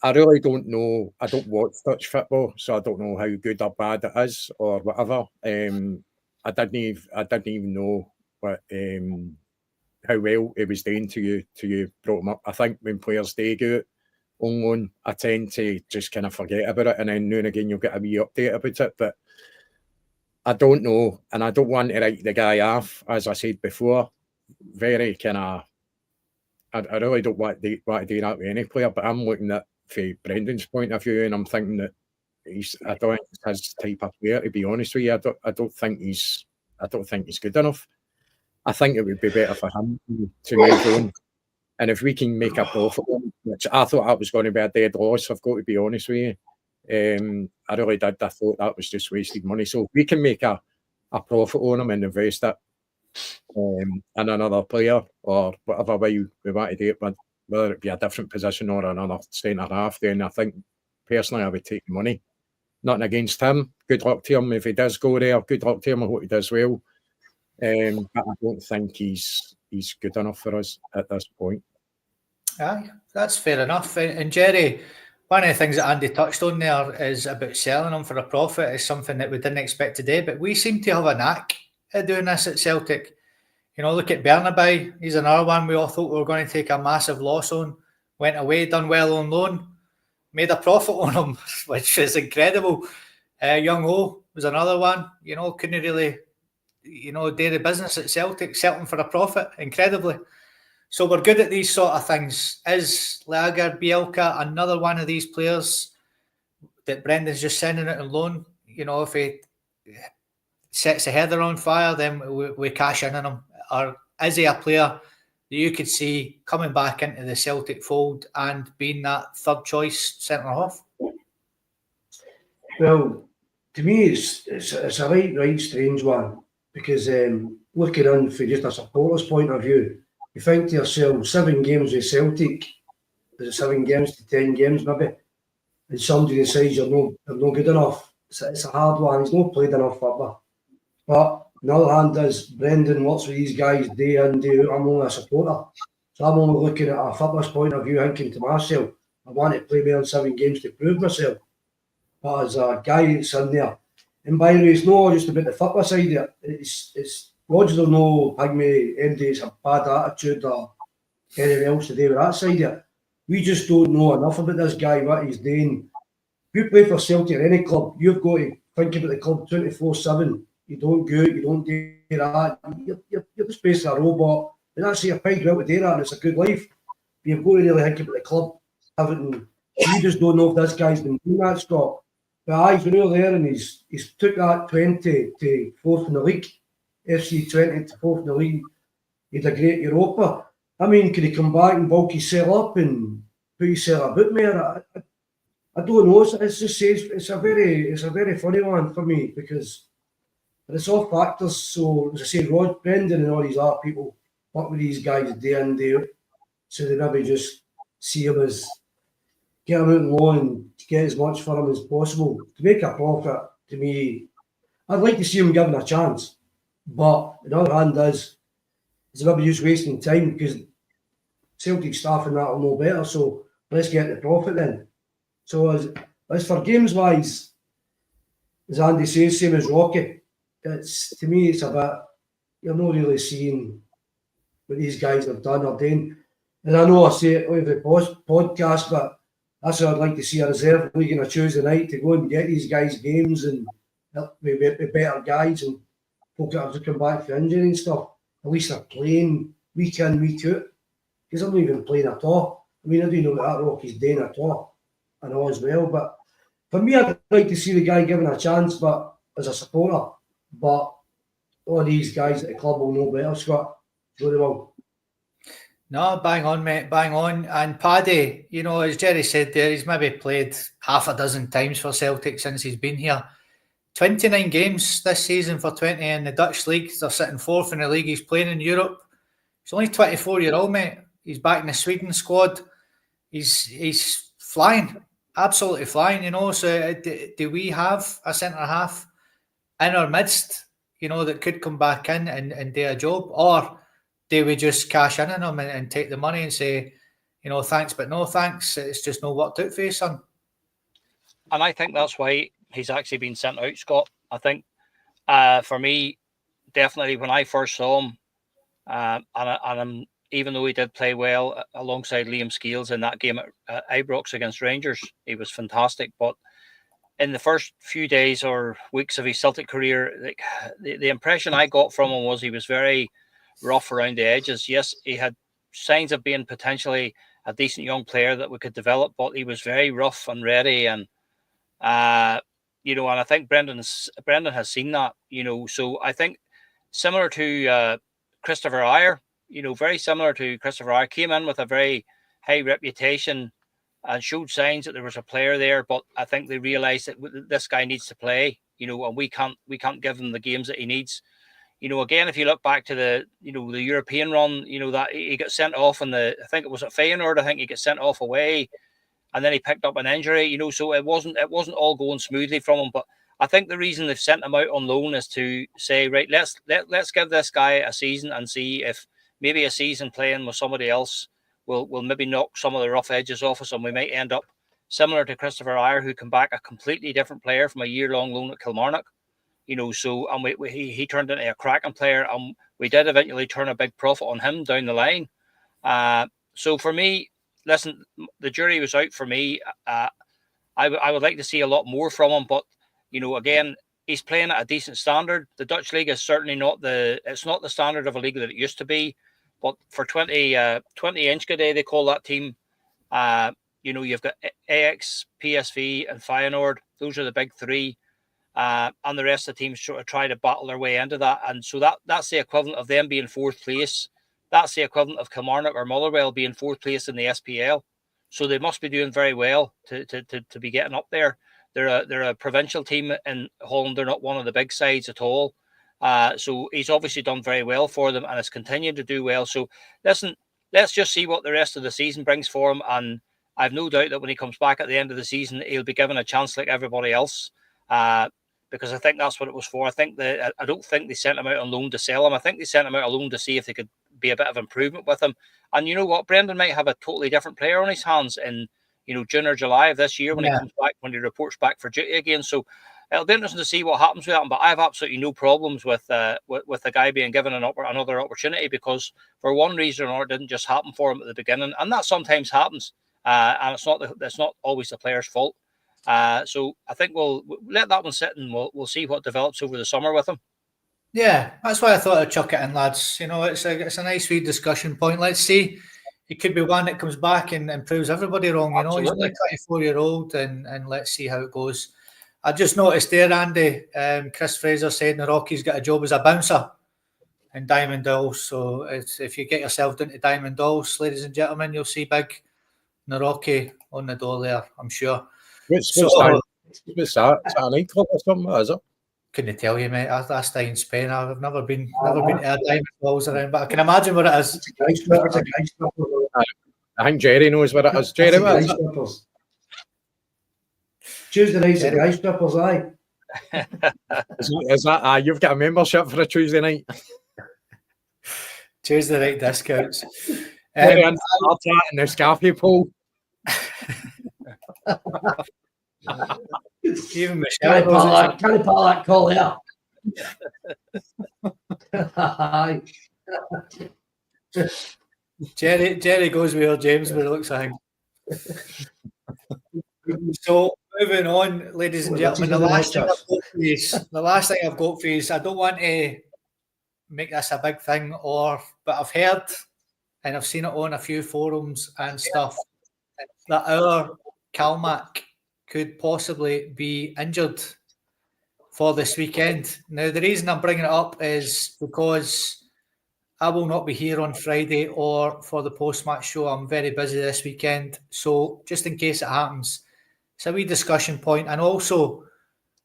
I really don't know. I don't watch Dutch football, so I don't know how good or bad it is or whatever. I didn't even know what how well he was doing till you brought him up. I think when players do go on loan, I tend to just kind of forget about it, and then now and again you'll get a wee update about it. But I don't know, and I don't want to write the guy off. As I said before, very kind of. I really don't want to do that with any player, but I'm looking at from Brendan's point of view, and I'm thinking that I don't think it's his type of player. To be honest with you, I don't think he's good enough. I think it would be better for him to move on. And if we can make a profit, which I thought that was going to be a dead loss, I've got to be honest with you. I really did. I thought that was just wasted money. So if we can make a profit on him and invest it in another player or whatever way we want to do it, whether it be a different position or another centre half, then I think personally I would take the money. Nothing against him. Good luck to him if he does go there. Good luck to him. I hope he does well. But I don't think he's good enough for us at this point. Aye, that's fair enough. And Jerry, one of the things that Andy touched on there is about selling him for a profit is something that we didn't expect today, but we seem to have a knack at doing this at Celtic. You know, look at Bernabei. He's another one we all thought we were going to take a massive loss on. Went away, done well on loan, made a profit on him, which is incredible. Young O was another one. You know, couldn't really, do the business at Celtic, selling for a profit, incredibly. So we're good at these sort of things. Is Lagerbielke another one of these players that Brendan's just sending out on loan? You know, if he sets the header on fire, then we cash in on him. Or is he a player that you could see coming back into the Celtic fold and being that third choice centre half? Well, to me, it's a right strange one because looking in from just a supporter's point of view, you think to yourself, 7 games with Celtic, is it 7 games to 10 games maybe, and somebody decides you're no good enough. It's a hard one. He's not played enough football. But on the other hand, as Brendan works with these guys day in, day out, I'm only a supporter. So I'm only looking at a footballer's point of view, thinking to myself, I want to play more than 7 games to prove myself. But as a guy that's in there, and by the way, it's not just about the football side of it. It's Roger will know Pygmy, MD's a bad attitude or anything else to do with that side of it. We just don't know enough about this guy, what he's doing. If you play for Celtic or any club, you've got to think about the club 24/7. You don't go out, you don't do that. You're just basically a robot. And that's you're paid well to do that, and it's a good life. But you've got to really think about the club. You just don't know if this guy's been doing that, Scott. But aye, when you're there and he's took that 20 to 4th in the league, FC 20 to 4th in the league, he had a great Europa. I mean, could he come back and bulk himself up and put himself a bit more? I don't know. It's a very funny one for me because it's all factors. So as I say, Rod Brendan and all these other people work with these guys day in, day out. So they maybe just see him as get him out on loan and get as much for him as possible to make a profit. To me, I'd like to see him given a chance. But on the other hand, it's maybe just wasting time because Celtic staff and that will know better. So let's get the profit then. So as for games wise, as Andy says, same as Rocky. To me, it's a bit, you're not really seeing what these guys have done or doing. And I know I say it on every podcast, but that's what I'd like to see a reserve league on a Tuesday night to go and get these guys games and with better guys and folk that have to come back for injury and stuff. At least they're playing week in, week out. Because they're not even playing at all. I mean, I do know what that Rocky's doing at all. And all as well. But for me, I'd like to see the guy given a chance, but as a supporter. But all these guys at the club will know better, Scott. So they will. No, bang on, mate, bang on. And Paddy, as Jerry said there, he's maybe played half a dozen times for Celtic since he's been here. 29 games this season for 20 in the Dutch league. They're sitting 4th in the league. He's playing in Europe. He's only 24-year-old, mate. He's back in the Sweden squad. He's flying, absolutely flying, So do we have a centre-half in our midst, that could come back in and do a job? Or do we just cash in on him and take the money and say, thanks, but no thanks. It's just not worked out for you, son. And I think that's why he's actually been sent out, Scott. I think for me, definitely when I first saw him, even though he did play well alongside Liam Scales in that game at Ibrox against Rangers, he was fantastic. But in the first few days or weeks of his Celtic career, like, the impression I got from him was he was very rough around the edges. Yes, he had signs of being potentially a decent young player that we could develop, but he was very rough and ready. And and I think Brendan has seen that. So I think similar to Christopher Ayer, very similar to Christopher Ayer, came in with a very high reputation and showed signs that there was a player there, but I think they realised that this guy needs to play, and we can't give him the games that he needs. Again, if you look back to the European run, that he got sent off I think it was at Feyenoord. I think he got sent off away, and then he picked up an injury. So it wasn't all going smoothly from him. But I think the reason they've sent him out on loan is to say, right, let's give this guy a season and see if maybe a season playing with somebody else will maybe knock some of the rough edges off us, and we might end up similar to Christopher Ayer, who came back a completely different player from a year-long loan at Kilmarnock. So and he turned into a cracking player, and we did eventually turn a big profit on him down the line. So for me, listen, the jury was out for me. I would like to see a lot more from him, but again, he's playing at a decent standard. The Dutch league is certainly not the standard of a league that it used to be. But for 20 Enschede, they call that team. You've got Ajax, PSV, and Feyenoord. Those are the big three. And the rest of the teams sort of try to battle their way into that. And so that's the equivalent of them being fourth place. That's the equivalent of Kilmarnock or Motherwell being fourth place in the SPL. So they must be doing very well to be getting up there. They're a provincial team in Holland. They're not one of the big sides at all. So he's obviously done very well for them and has continued to do well. So listen, let's just see what the rest of the season brings for him. And I've no doubt that when he comes back at the end of the season, he'll be given a chance like everybody else. Because I think that's what it was for. I don't think they sent him out on loan to sell him. I think they sent him out on loan to see if they could be a bit of improvement with him. And you know what? Brendan might have a totally different player on his hands in June or July of this year when he comes back, when he reports back for duty again. So it'll be interesting to see what happens with that. But I have absolutely no problems with the guy being given another opportunity, because for one reason or another, it didn't just happen for him at the beginning, and that sometimes happens. And it's not always the player's fault. So I think we'll let that one sit, and we'll see what develops over the summer with him. Yeah, that's why I thought I'd chuck it in, lads. It's a nice wee discussion point. Let's see. It could be one that comes back and proves everybody wrong. He's only 24-year-old, and let's see how it goes. I just noticed there, Andy, Chris Fraser said Naroki's got a job as a bouncer in Diamond Dolls. So if you get yourself down to Diamond Dolls, ladies and gentlemen, you'll see big Naroki on the door there, I'm sure. What's that? Is that a nightclub or something? Is it? Couldn't tell you, mate. I stay in Spain. I've never been to a Diamond Balls around, but I can imagine what it is. I think Jerry knows what it is. Jerry, what is it? Tuesday nights are guy strippers, aye. Is that you've got a membership for a Tuesday night? Tuesday night discounts. And the Scarfy pool. Even Michelle can't part that call here. Jerry goes with her James, but it looks like. So moving on, ladies and gentlemen, the last thing I've got for you is I don't want to make this a big thing, but I've heard and I've seen it on a few forums and stuff that our Calmac could possibly be injured for this weekend. Now, the reason I'm bringing it up is because I will not be here on Friday or for the post-match show. I'm very busy this weekend. So just in case it happens, it's a wee discussion point. And also,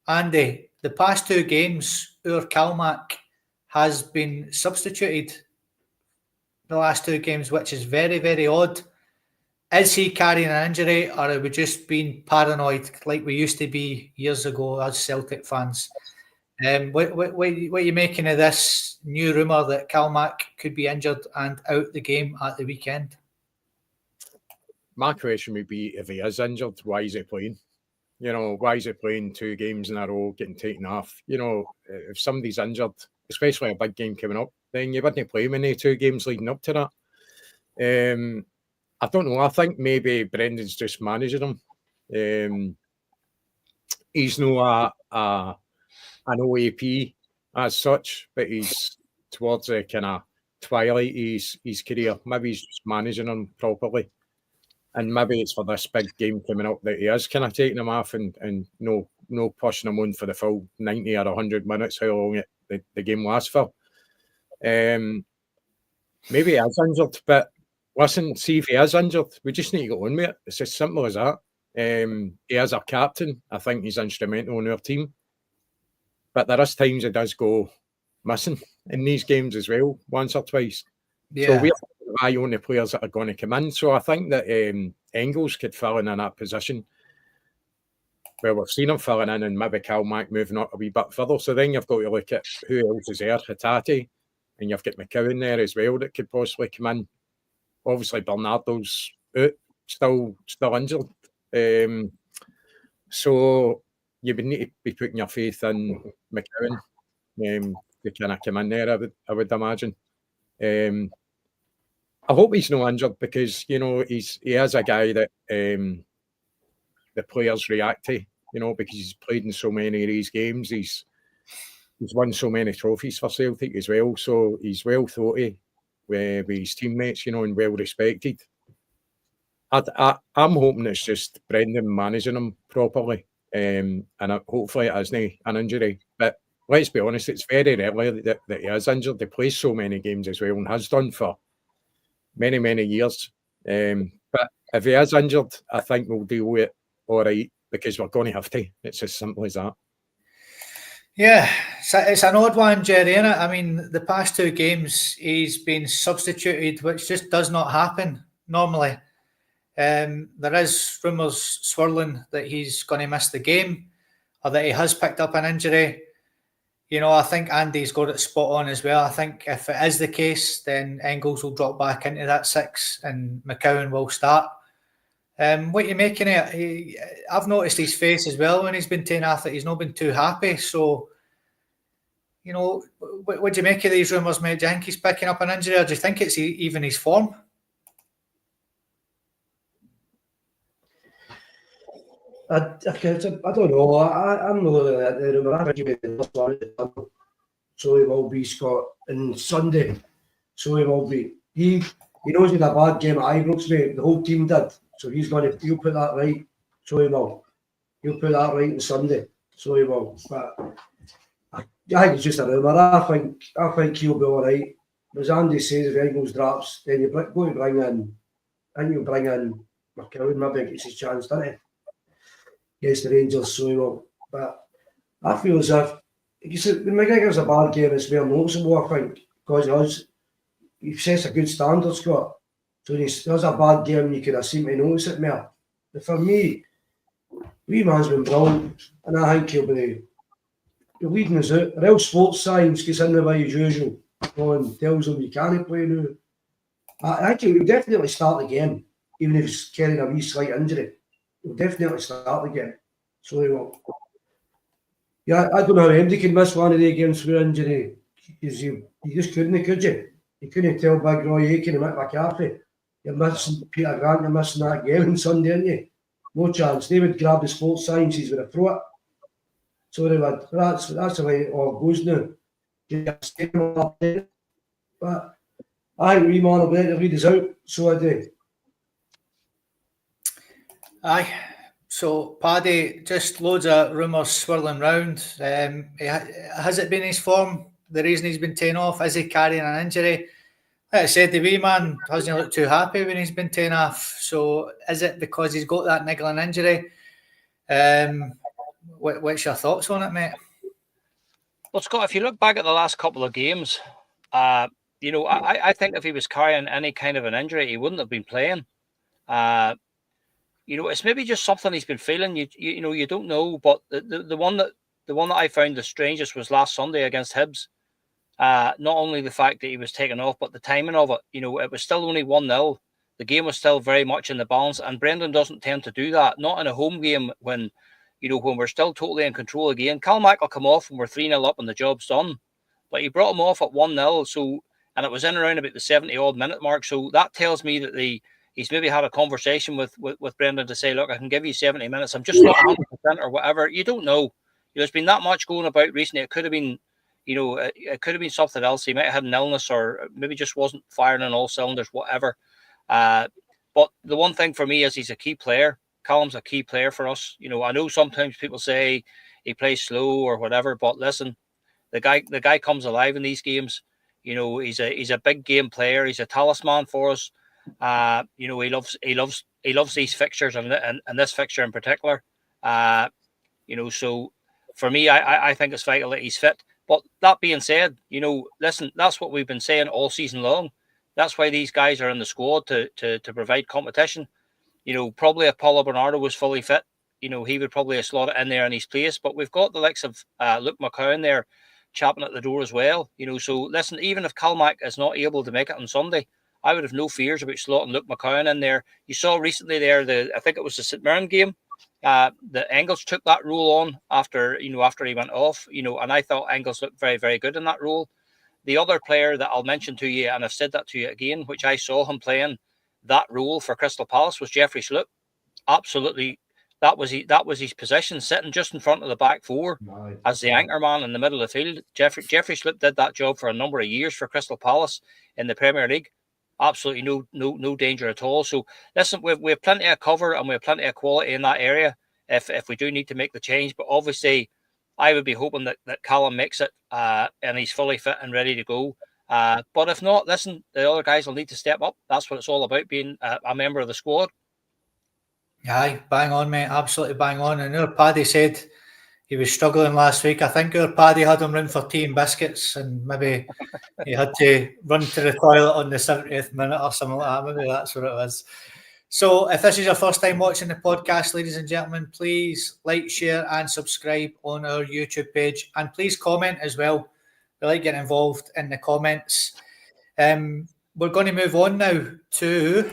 Andy, the past two games, our Calmac has been substituted the last two games, which is very, very odd. Is he carrying an injury, or are we just being paranoid like we used to be years ago as Celtic fans? What are you making of this new rumour that Calmac could be injured and out the game at the weekend? My question would be, if he is injured, why is he playing? Why is he playing 2 games in a row, getting taken off? If somebody's injured, especially a big game coming up, then you wouldn't play him in the 2 games leading up to that. I don't know. I think maybe Brendan's just managing him. He's no an OAP as such, but he's towards a kind of twilight his career. Maybe he's just managing him properly. And maybe it's for this big game coming up that he is kind of taking him off and no pushing him on for the full 90 or 100 minutes, how long the game lasts for. Maybe he is injured, but listen, see if he is injured, we just need to go on with it. It's as simple as that. He is our captain. I think he's instrumental in our team. But there is times he does go missing in these games as well, once or twice. Yeah. So we're eye on the players that are going to come in. So I think that Engels could fill in that position. Well, we've seen him filling in and maybe Callum McGregor moving up a wee bit further. So then you've got to look at who else is there, Hatate, and you've got McCowan there as well that could possibly come in. Obviously, Bernardo's out, still injured. So you would need to be putting your faith in McCowan to kind of come in there, I would imagine. I hope he's not injured because, he is a guy that the players react to, because he's played in so many of these games. He's won so many trophies for Celtic as well. So he's well thought of with his teammates, and well respected. I'm hoping it's just Brendan managing him properly. And hopefully it isn't an injury. But let's be honest, it's very rarely that he is injured. He plays so many games as well and has done for many, many years. But if he is injured, I think we'll deal with it all right because we're going to have to. It's as simple as that. Yeah, it's an odd one, Jerry, isn't it? I mean, the past 2 games, he's been substituted, which just does not happen normally. There is rumours swirling that he's going to miss the game or that he has picked up an injury. I think Andy's got it spot on as well. I think if it is the case, then Engels will drop back into that 6 and McCowan will start. What are you making of it? I've noticed his face as well when he's been taken off that he's not been too happy. So, what do you make of these rumours, mate? Do you think he's picking up an injury or do you think it's even his form? I don't know. I'm not looking at the rumour. I think he'll be the first one. So he will be, Scott, on Sunday. So he will be. He knows he had a bad game at Ibrox, mate. The whole team did. So he'll put that right. So he will. He'll put that right on Sunday. So he will. But I think it's just a rumour. I think he'll be all right. As Andy says, if Engels drops, then you're going to bring in. I think you'll bring in McCowan. Maybe gets his chance, doesn't he? Against the Rangers, so he will. But I feel as if when McGregor's a bad game, it's more noticeable, I think, because he sets a good standard, Scott. So when he does a bad game, you could have seemed to notice it more. But for me, wee man's been brilliant, and I think he'll be leading us out. Real sports science gets in the way as usual and tells him you can't play now. I think he'll definitely start the game, even if he's carrying a wee slight injury. He'll definitely start again. So he will. Yeah, I don't know how anybody can miss one of the games for injury. Because you just couldn't, could you? You couldn't tell Big Roy Aitken and Mick McCarthy. You're missing Peter Grant, you're missing that game on Sunday, aren't you? No chance. They would grab the sports sciences with a throw it. So they would. That's the way it all goes now. But I think wee man will be able to lead us out. So I do. Aye. So, Paddy, just loads of rumours swirling round. Has it been his form? The reason he's been taken off? Is he carrying an injury? Like I said, the wee man hasn't looked too happy when he's been taken off. So, is it because he's got that niggling injury? What's your thoughts on it, mate? Well, Scott, if you look back at the last couple of games, I think if he was carrying any kind of an injury, he wouldn't have been playing. It's maybe just something he's been feeling. You don't know. But the one that I found the strangest was last Sunday against Hibs. Not only the fact that he was taken off, but the timing of it. It was still only 1-0. The game was still very much in the balance, and Brendan doesn't tend to do that. Not in a home game when we're still totally in control again. Callum McGregor will come off when we're 3-0 up and the job's done. but he brought him off at 1-0. So, and it was in around about the 70-odd minute mark. So that tells me that he's maybe had a conversation with Brendan to say, look, I can give you 70 minutes. I'm just not 100% or whatever. You don't know. There's been that much going about recently. It could have been, it could have been something else. He might have had an illness, or maybe just wasn't firing on all cylinders, whatever. But the one thing for me is he's a key player. Callum's a key player for us. I know sometimes people say he plays slow or whatever, but listen, the guy comes alive in these games. He's a big game player. He's a talisman for us. He loves these fixtures and this fixture in particular. So for me, I think it's vital that he's fit. But that being said, listen, that's what we've been saying all season long. That's why these guys are in the squad to provide competition. Probably if Paulo Bernardo was fully fit, he would probably have slotted in there in his place. But we've got the likes of Luke McCowan there chapping at the door as well. So listen, even if Calmac is not able to make it on Sunday, I would have no fears about slotting Luke McCowan in there. You saw recently there, I think it was the St Mirren game, that Engels took that role on after he went off, and I thought Engels looked very, very good in that role. The other player that I'll mention to you, and I've said that to you again, which I saw him playing that role for Crystal Palace, was Jeffrey Sloop. Absolutely, that was his position, sitting just in front of the back four as the anchor man in the middle of the field. Jeffrey Sloop did that job for a number of years for Crystal Palace in the Premier League. Absolutely no danger at all. So listen, we have plenty of cover and we have plenty of quality in that area if we do need to make the change. But obviously, I would be hoping that Callum makes it and he's fully fit and ready to go. But if not, listen, the other guys will need to step up. That's what it's all about, being a member of the squad. Aye, bang on, mate. Absolutely bang on. And our Paddy said he was struggling last week. I think our Paddy had him round for tea and biscuits, and maybe he had to run to the toilet on the 70th minute or something like that. Maybe that's what it was. So if this is your first time watching the podcast, ladies and gentlemen, please like, share and subscribe on our YouTube page. And please comment as well. We like getting involved in the comments. We're going to move on now to...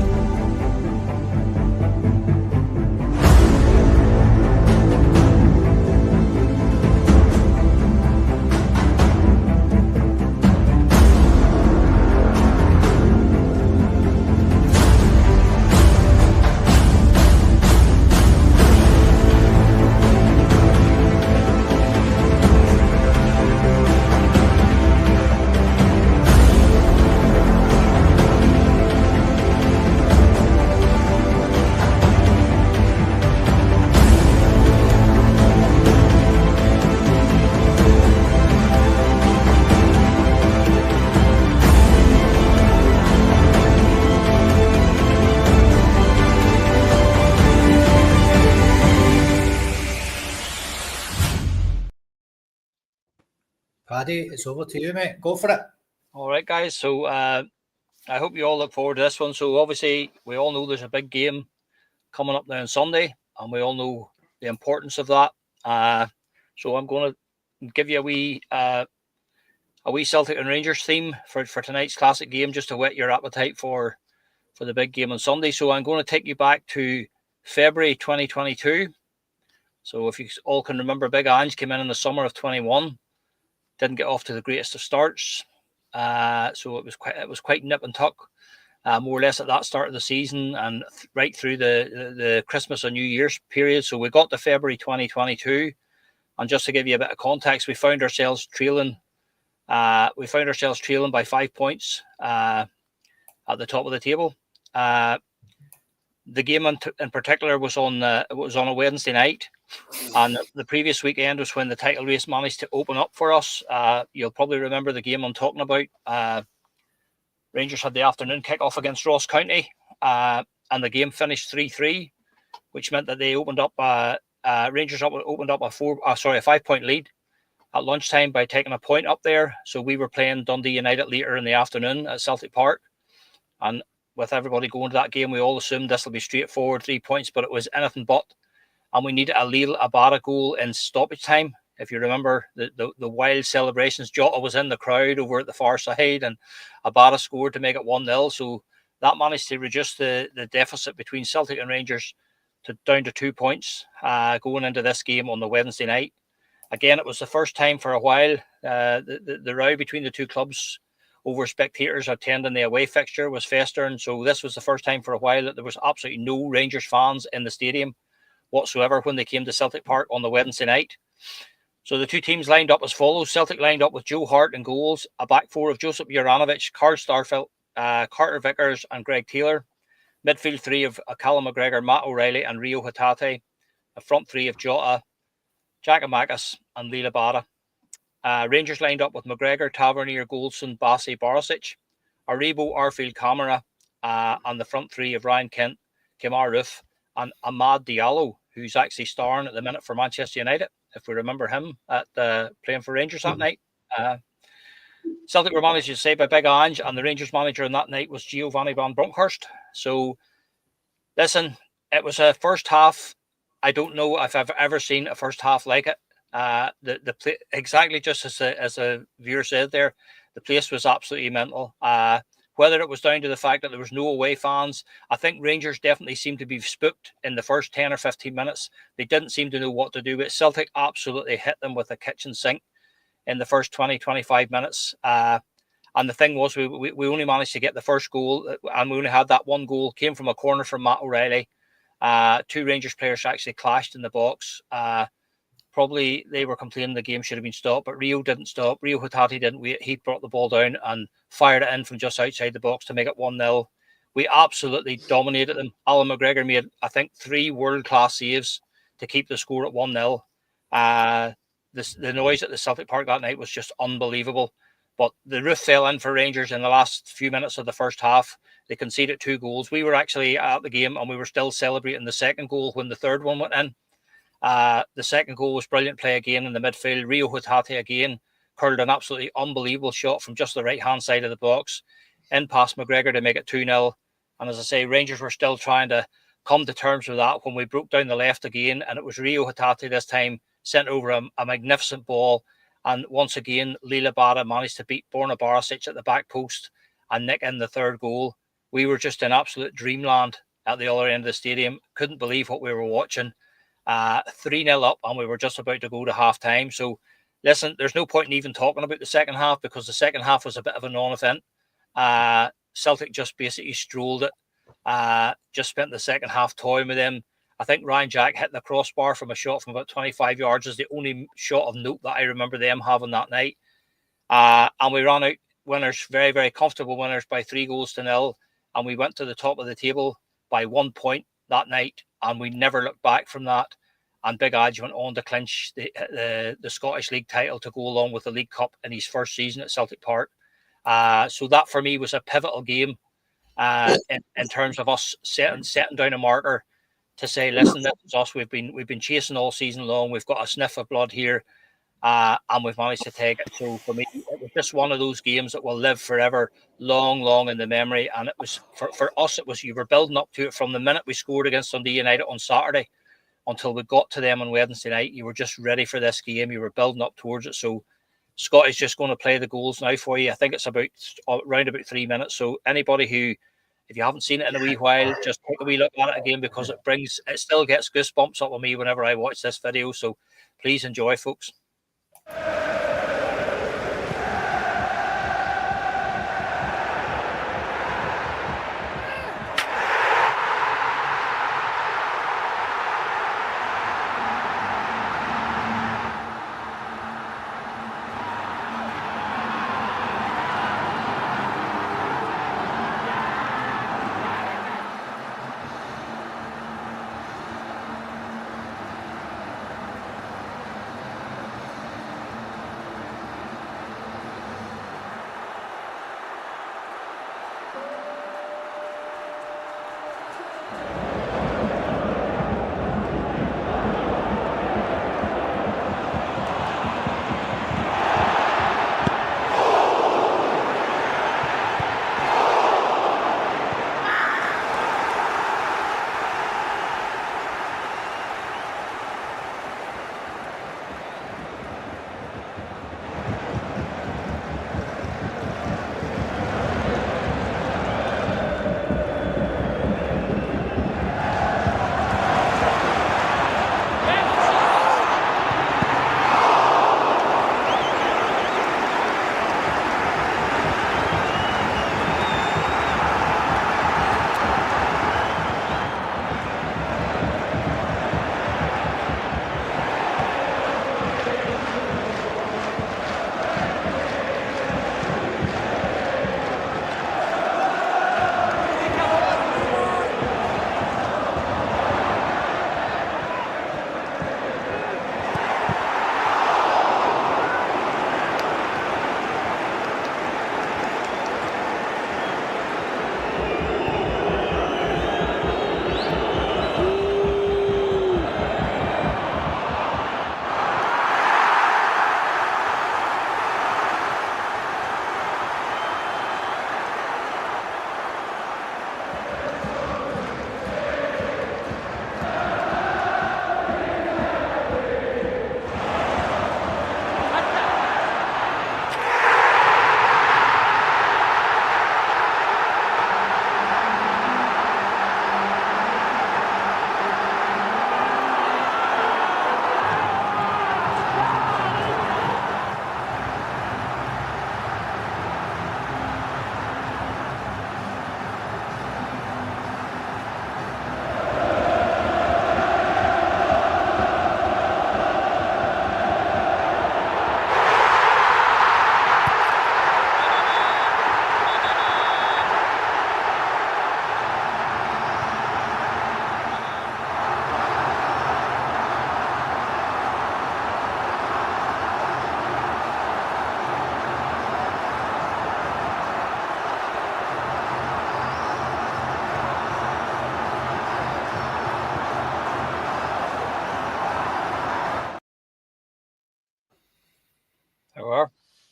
Paddy, it's over to you, mate. Go for it. All right, guys. So I hope you all look forward to this one. So obviously, we all know there's a big game coming up now on Sunday, and we all know the importance of that. So I'm going to give you a wee Celtic and Rangers theme for tonight's classic game, just to whet your appetite for the big game on Sunday. So I'm going to take you back to February 2022. So if you all can remember, Big Ange came in the summer of 21. Didn't get off to the greatest of starts, so it was quite nip and tuck, more or less at that start of the season and right through the Christmas and New Year's period. So we got to February 2022, and just to give you a bit of context, we found ourselves trailing. We found ourselves trailing by 5 points at the top of the table. The game in particular was on a Wednesday night. And the previous weekend was when the title race managed to open up for us. You'll probably remember the game I'm talking about. Rangers had the afternoon kickoff against Ross County, and the game finished 3-3, which meant that they opened up. Rangers opened up a 5-point lead at lunchtime by taking a point up there. So we were playing Dundee United later in the afternoon at Celtic Park, and with everybody going to that game, we all assumed this will be straightforward 3 points, but it was anything but. And we needed a Lille Abada goal in stoppage time. If you remember the wild celebrations, Jota was in the crowd over at the far side, and Abada scored to make it 1-0. So that managed to reduce the deficit between Celtic and Rangers down to 2 points going into this game on the Wednesday night. Again, it was the first time for a while. The row between the two clubs over spectators attending the away fixture was festering. So this was the first time for a while that there was absolutely no Rangers fans in the stadium whatsoever when they came to Celtic Park on the Wednesday night. So the two teams lined up as follows. Celtic lined up with Joe Hart in goals, a back four of Josip Juranovic, Carl Starfelt, Carter Vickers and Greg Taylor. Midfield three of Callum McGregor, Matt O'Reilly and Rio Hatate. A front three of Jota, Giakoumakis and Lila Bada. Rangers lined up with McGregor, Tavernier, Goldson, Bassi, Barisic, Aribo, Arfield, Camara, and the front three of Ryan Kent, Kemar Roof, and Ahmad Diallo, who's actually starring at the minute for Manchester United, if we remember him at playing for Rangers that night. Celtic were managed to say by Big Ange, and the Rangers manager on that night was Giovanni van Bronckhorst. So, listen, it was a first half. I don't know if I've ever seen a first half like it. Exactly just as a viewer said there, the place was absolutely mental. Whether it was down to the fact that there was no away fans, I think Rangers definitely seemed to be spooked in the first 10 or 15 minutes. They didn't seem to know what to do with it. Celtic absolutely hit them with a kitchen sink in the first 20, 25 minutes. And the thing was, we only managed to get the first goal, and we only had that one goal, came from a corner from Matt O'Reilly. Two Rangers players actually clashed in the box. Probably they were complaining the game should have been stopped, but Rio didn't stop. Rio Hatate didn't wait. He brought the ball down and fired it in from just outside the box to make it 1-0. We absolutely dominated them. Alan McGregor made, I think, 3 world-class saves to keep the score at 1-0. The noise at the Celtic Park that night was just unbelievable. But the roof fell in for Rangers in the last few minutes of the first half. They conceded 2 goals. We were actually at the game and we were still celebrating the second goal when the third one went in. The second goal was brilliant play again in the midfield. Rio Hatate again curled an absolutely unbelievable shot from just the right-hand side of the box in past McGregor to make it 2-0. And as I say, Rangers were still trying to come to terms with that when we broke down the left again, and it was Rio Hatate this time sent over a magnificent ball. And once again, Lila Bada managed to beat Borna Barisic at the back post and nick in the third goal. We were just in absolute dreamland at the other end of the stadium. Couldn't believe what we were watching. 3-0 up, and we were just about to go to half time. So listen, there's no point in even talking about the second half, because the second half was a bit of a non-event. Celtic just basically strolled it. Just spent the second half toying with them. I think Ryan Jack hit the crossbar from a shot from about 25 yards is the only shot of note that I remember them having that night. And we ran out winners, very, very comfortable winners by 3-0, and we went to the top of the table by 1 point that night, and we never looked back from that. And Big Adge went on to clinch the Scottish League title to go along with the League Cup in his first season at Celtic Park. So that for me was a pivotal game in terms of us setting down a marker to say, listen, this is us. We've been chasing all season long. We've got a sniff of blood here, and we've managed to take it. So for me, it was just one of those games that will live forever, long, long in the memory. And it was for us, it was, you were building up to it from the minute we scored against Dundee United on Saturday until we got to them on Wednesday night. You were just ready for this game. You were building up towards it. So Scott is just going to play the goals now for you. I think it's around about 3 minutes. So anybody who, if you haven't seen it in a wee while, just take a wee look at it again, because it still gets goosebumps up on me whenever I watch this video. So please enjoy, folks.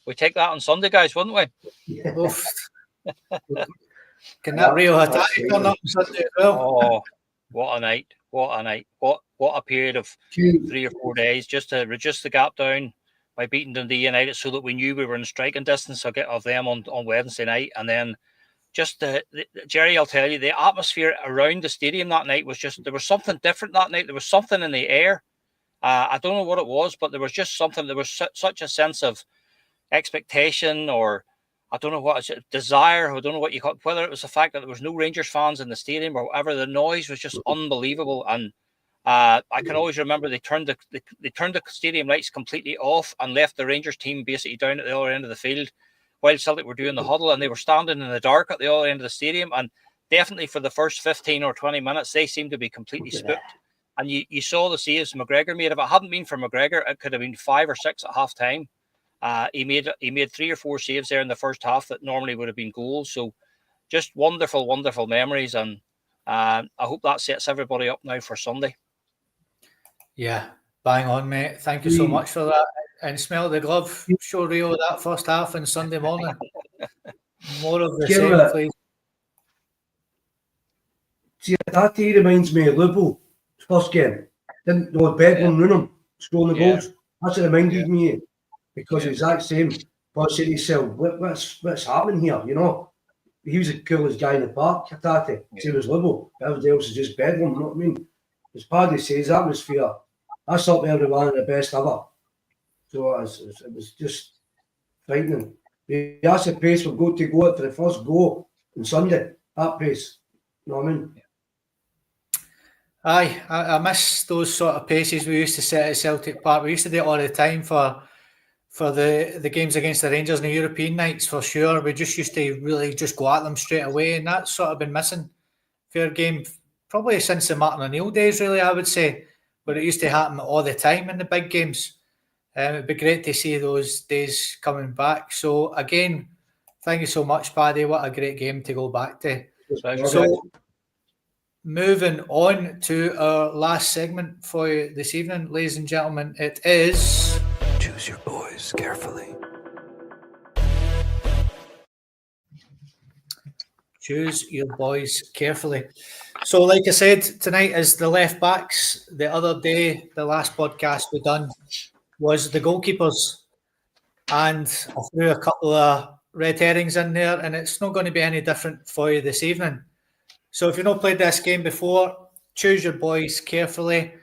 We take that on Sunday, guys, wouldn't we? Oof. Can that real attack turn up on Sunday as well? Oh, what a night. What a night. What a period of 3 or 4 days just to reduce the gap down by beating Dundee United so that we knew we were in striking distance of them on Wednesday night. And then just Jerry, I'll tell you, the atmosphere around the stadium that night was just, there was something different that night. There was something in the air. I don't know what it was, but there was just something. There was such a sense of expectation, or I don't know what it's, desire. I don't know what you call it, whether it was the fact that there was no Rangers fans in the stadium or whatever. The noise was just unbelievable. And I can always remember they turned the stadium lights completely off and left the Rangers team basically down at the other end of the field while Celtic were doing the huddle, and they were standing in the dark at the other end of the stadium. And definitely for the first 15 or 20 minutes, they seemed to be completely spooked. And you saw the saves McGregor made. If it hadn't been for McGregor, it could have been 5 or 6 at half time. He made 3 or 4 saves there in the first half that normally would have been goals. So just wonderful, wonderful memories. And I hope that sets everybody up now for Sunday. Yeah, bang on, mate. Thank you so much for that. And smell the glove. Show Rio that first half on Sunday morning. More of the same, please. See, that day reminds me of Liverpool first game. Didn't know Bedlam ruin him, scoring the goals. That's what it reminded me of, because the exact same. But I said to yourself, what's happening here? You know, he was the coolest guy in the park. Tati, same as Liverpool. Everybody else is just Bedlam. You know what I mean? As Paddy says, atmosphere. That's up there with one of the best ever. So it was just frightening. That's the pace we've got to go for the first goal on Sunday. That pace. You know what I mean? Aye, I miss those sort of paces we used to set at Celtic Park. We used to do it all the time for the games against the Rangers and the European nights, for sure. We just used to really just go at them straight away, and that's sort of been missing. Fair game, probably since the Martin O'Neill days, really, I would say, but it used to happen all the time in the big games. It'd be great to see those days coming back. So again, thank you so much, Paddy. What a great game to go back to. So moving on to our last segment for you this evening, ladies and gentlemen, it is Choose Your Boys Carefully. Choose Your Boys Carefully. So like I said, tonight is the left backs. The other day, the last podcast we done was the goalkeepers, and I threw a couple of red herrings in there, and it's not going to be any different for you this evening. So if you've not played this game before, choose your boys carefully.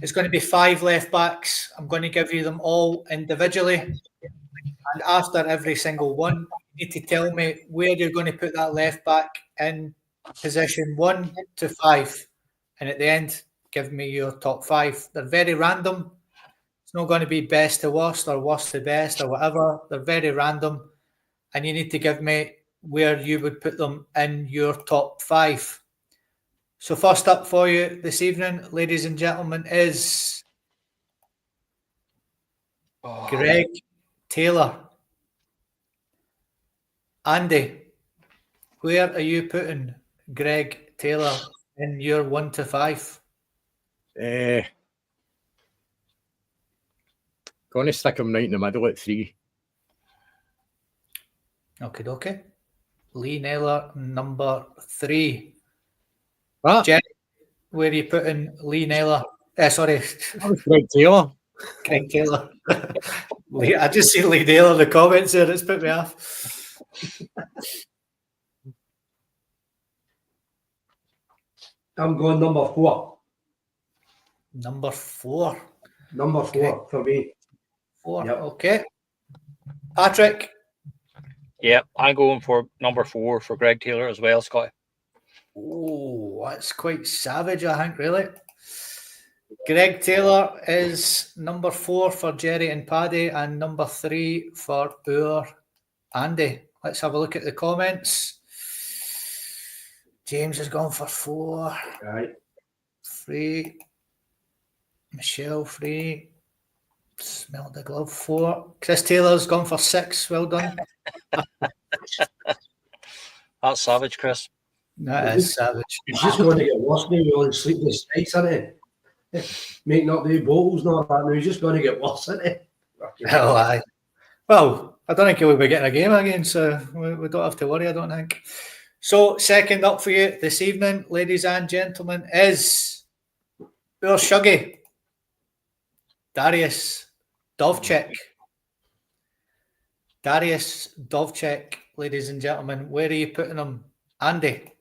It's going to be 5 left backs. I'm going to give you them all individually, and after every single one, you need to tell me where you're going to put that left back in position 1 to 5, and at the end, give me your top 5. They're very random. It's not going to be best to worst or worst to best or whatever. They're very random, and you need to give me where you would put them in your top 5. So first up for you this evening, ladies and gentlemen, is Greg Taylor. Andy, where are you putting Greg Taylor in your 1 to 5? Going to stick him right in the middle at 3. Okay. Lee Naylor, number 3. What? Jenny, where are you putting Lee Naylor? Sorry. That was Greg Taylor. Greg Taylor. I just see Lee Naylor in the comments there. It's put me off. I'm going number 4. Number 4. Number 4 for me. 4. Yep. Okay. Patrick. Yeah, I'm going for number 4 for Greg Taylor as well, Scott. Oh, that's quite savage, I think, really. Greg Taylor is number 4 for Jerry and Paddy, and number 3 for our Andy. Let's have a look at the comments. James has gone for 4. Right. 3. Michelle 3. Smell the glove 4. Chris Taylor's gone for 6. Well done. That's savage, Chris. That is savage. He's just going to get worse now with all the sleepless nights, isn't he? Making up the bottles and all that now. He's just going to get worse, isn't he? Oh, aye. Well, I don't think he'll be getting a game again, so we don't have to worry, I don't think. So, second up for you this evening, ladies and gentlemen, is our Shuggy, Darius Dovcik. Darius Dovcik, ladies and gentlemen, where are you putting him? Andy?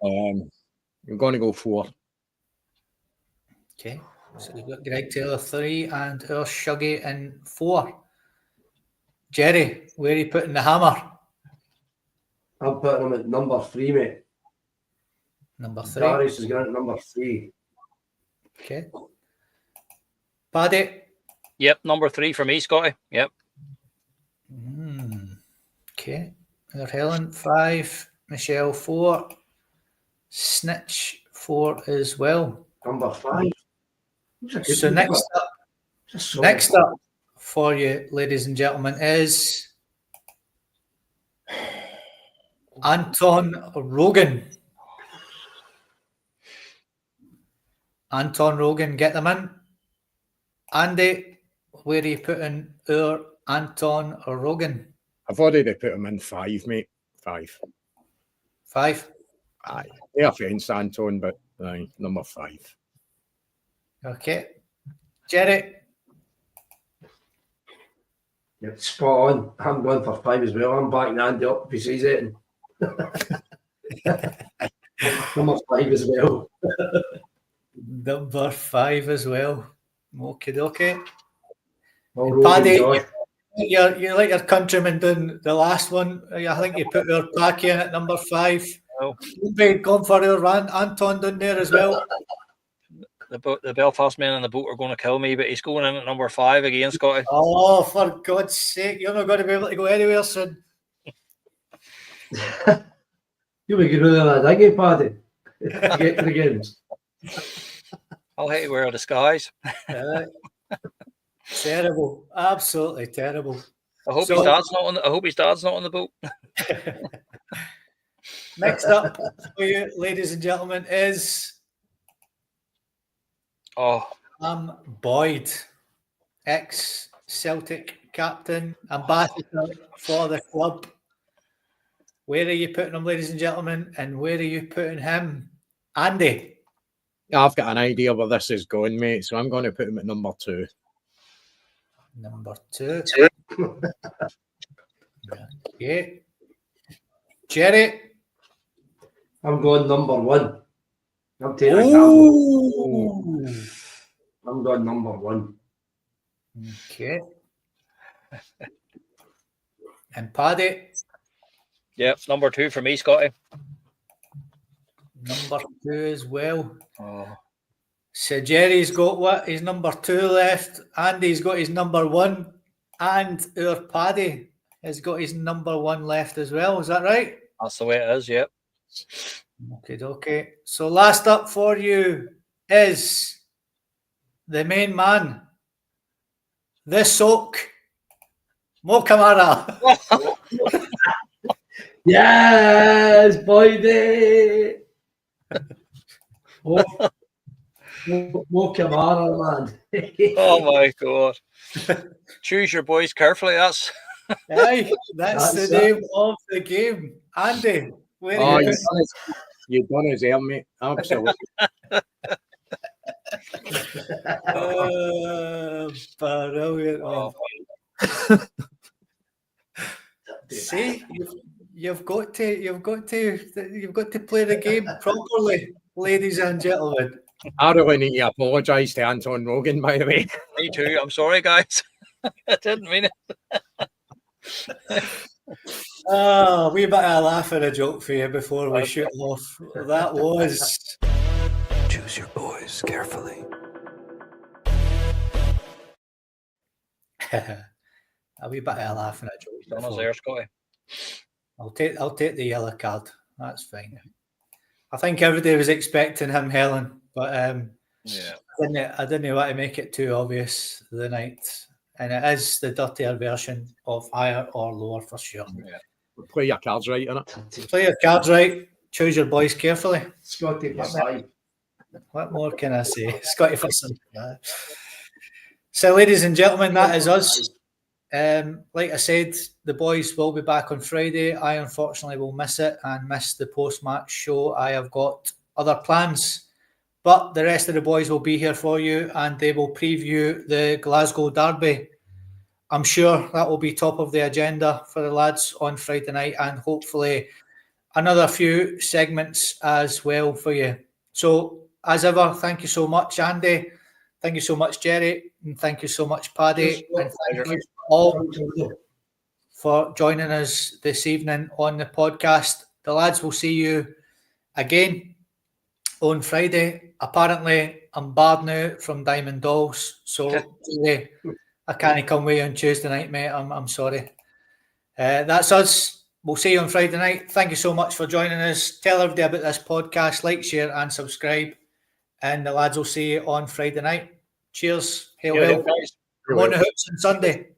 I'm going to go 4. Okay, so we've got Greg Taylor 3 and our Shuggy in 4. Jerry, where are you putting the hammer? I'm putting him at number 3, mate. Number 3. Darius is going at number 3. Okay. Paddy? Yep, number 3 for me, Scotty. Yep. Okay. There's Helen 5, Michelle 4, Snitch 4 as well. Number 5. So next up for you, ladies and gentlemen, is Anton Rogan. Anton Rogan, get them in. Andy, where are you putting our Anton Rogan? I've already put him in 5, mate. 5. 5? Aye. No offence, Anton, but aye, number 5. Okay. Jerry? Yep, spot on. I'm going for 5 as well. I'm backing Andy up if he says it. Number 5 as well. Number 5 as well. Okay, okay. Well, Paddy, Rogan, you're like your countryman doing the last one. I think you put your Packy in at number 5. Oh. You've been gone for your Anton down there as well. The Belfast men on the boat are going to kill me, but he's going in at number 5 again, Scotty. Oh, for God's sake, you're not going to be able to go anywhere soon. You'll be good with that, dinghy, Paddy. Get to the games. I'll hate to wear a disguise. Terrible, absolutely terrible. I hope his dad's not on. I hope his dad's not on the boat. Next up for you, ladies and gentlemen, is Boyd, ex-Celtic captain, ambassador for the club. Where are you putting him, ladies and gentlemen, and where are you putting him? Andy? I've got an idea where this is going, mate, so I'm going to put him at number 2. Number 2. Okay. Jerry? I'm going number 1. I'm taking a gamble. I'm going number 1. Okay. And Paddy? Yep, number 2 for me, Scotty. Number 2 as well. Oh. So Jerry's got what? His number 2 left. Andy's got his number 1. And our Paddy has got his number 1 left as well. Is that right? That's the way it is, yep. Okay. So last up for you is the main man, the soak, Mo Kamara. Yes, Boydie. Mo Kamara, man. Oh my God. Choose your boys carefully. That's Aye, that's the name of the game. Andy, where are you? You've done his air, mate. Absolutely. Brilliant. Oh. See, you've got to play the game properly, ladies and gentlemen. I really need to apologise to Anton Rogan, by the way. me too. I'm sorry, guys. I didn't mean it. A wee bit of a laugh and a joke for you before we shoot off. That was. Choose your boys carefully. A wee bit of a laugh and a joke. Done us there, Scotty. I'll take the yellow card. That's fine. I think everybody was expecting him, Helen, but yeah, I didn't want to make it too obvious the night. And it is the dirtier version of higher or lower for sure. Yeah. Play your cards right, innit? Play your cards right. Choose your boys carefully. Scotty for 5. What more can I say? Scotty for some. So, ladies and gentlemen, that is us. Like I said, the boys will be back on Friday. I unfortunately will miss it and miss the post-match show. I have got other plans, but the rest of the boys will be here for you and they will preview the Glasgow derby. I'm sure that will be top of the agenda for the lads on Friday night, and hopefully another few segments as well for you. So, as ever, thank you so much, Andy. Thank you so much, Jerry. And thank you so much, Paddy. And thank you all for joining us this evening on the podcast. The lads will see you again on Friday. Apparently, I'm barred now from Diamond Dolls. So, I can't come with you on Tuesday night, mate. I'm sorry. That's us. We'll see you on Friday night. Thank you so much for joining us. Tell everybody about this podcast. Like, share, and subscribe. And the lads will see you on Friday night. Cheers. Hail, hail. On the hoops on Sunday.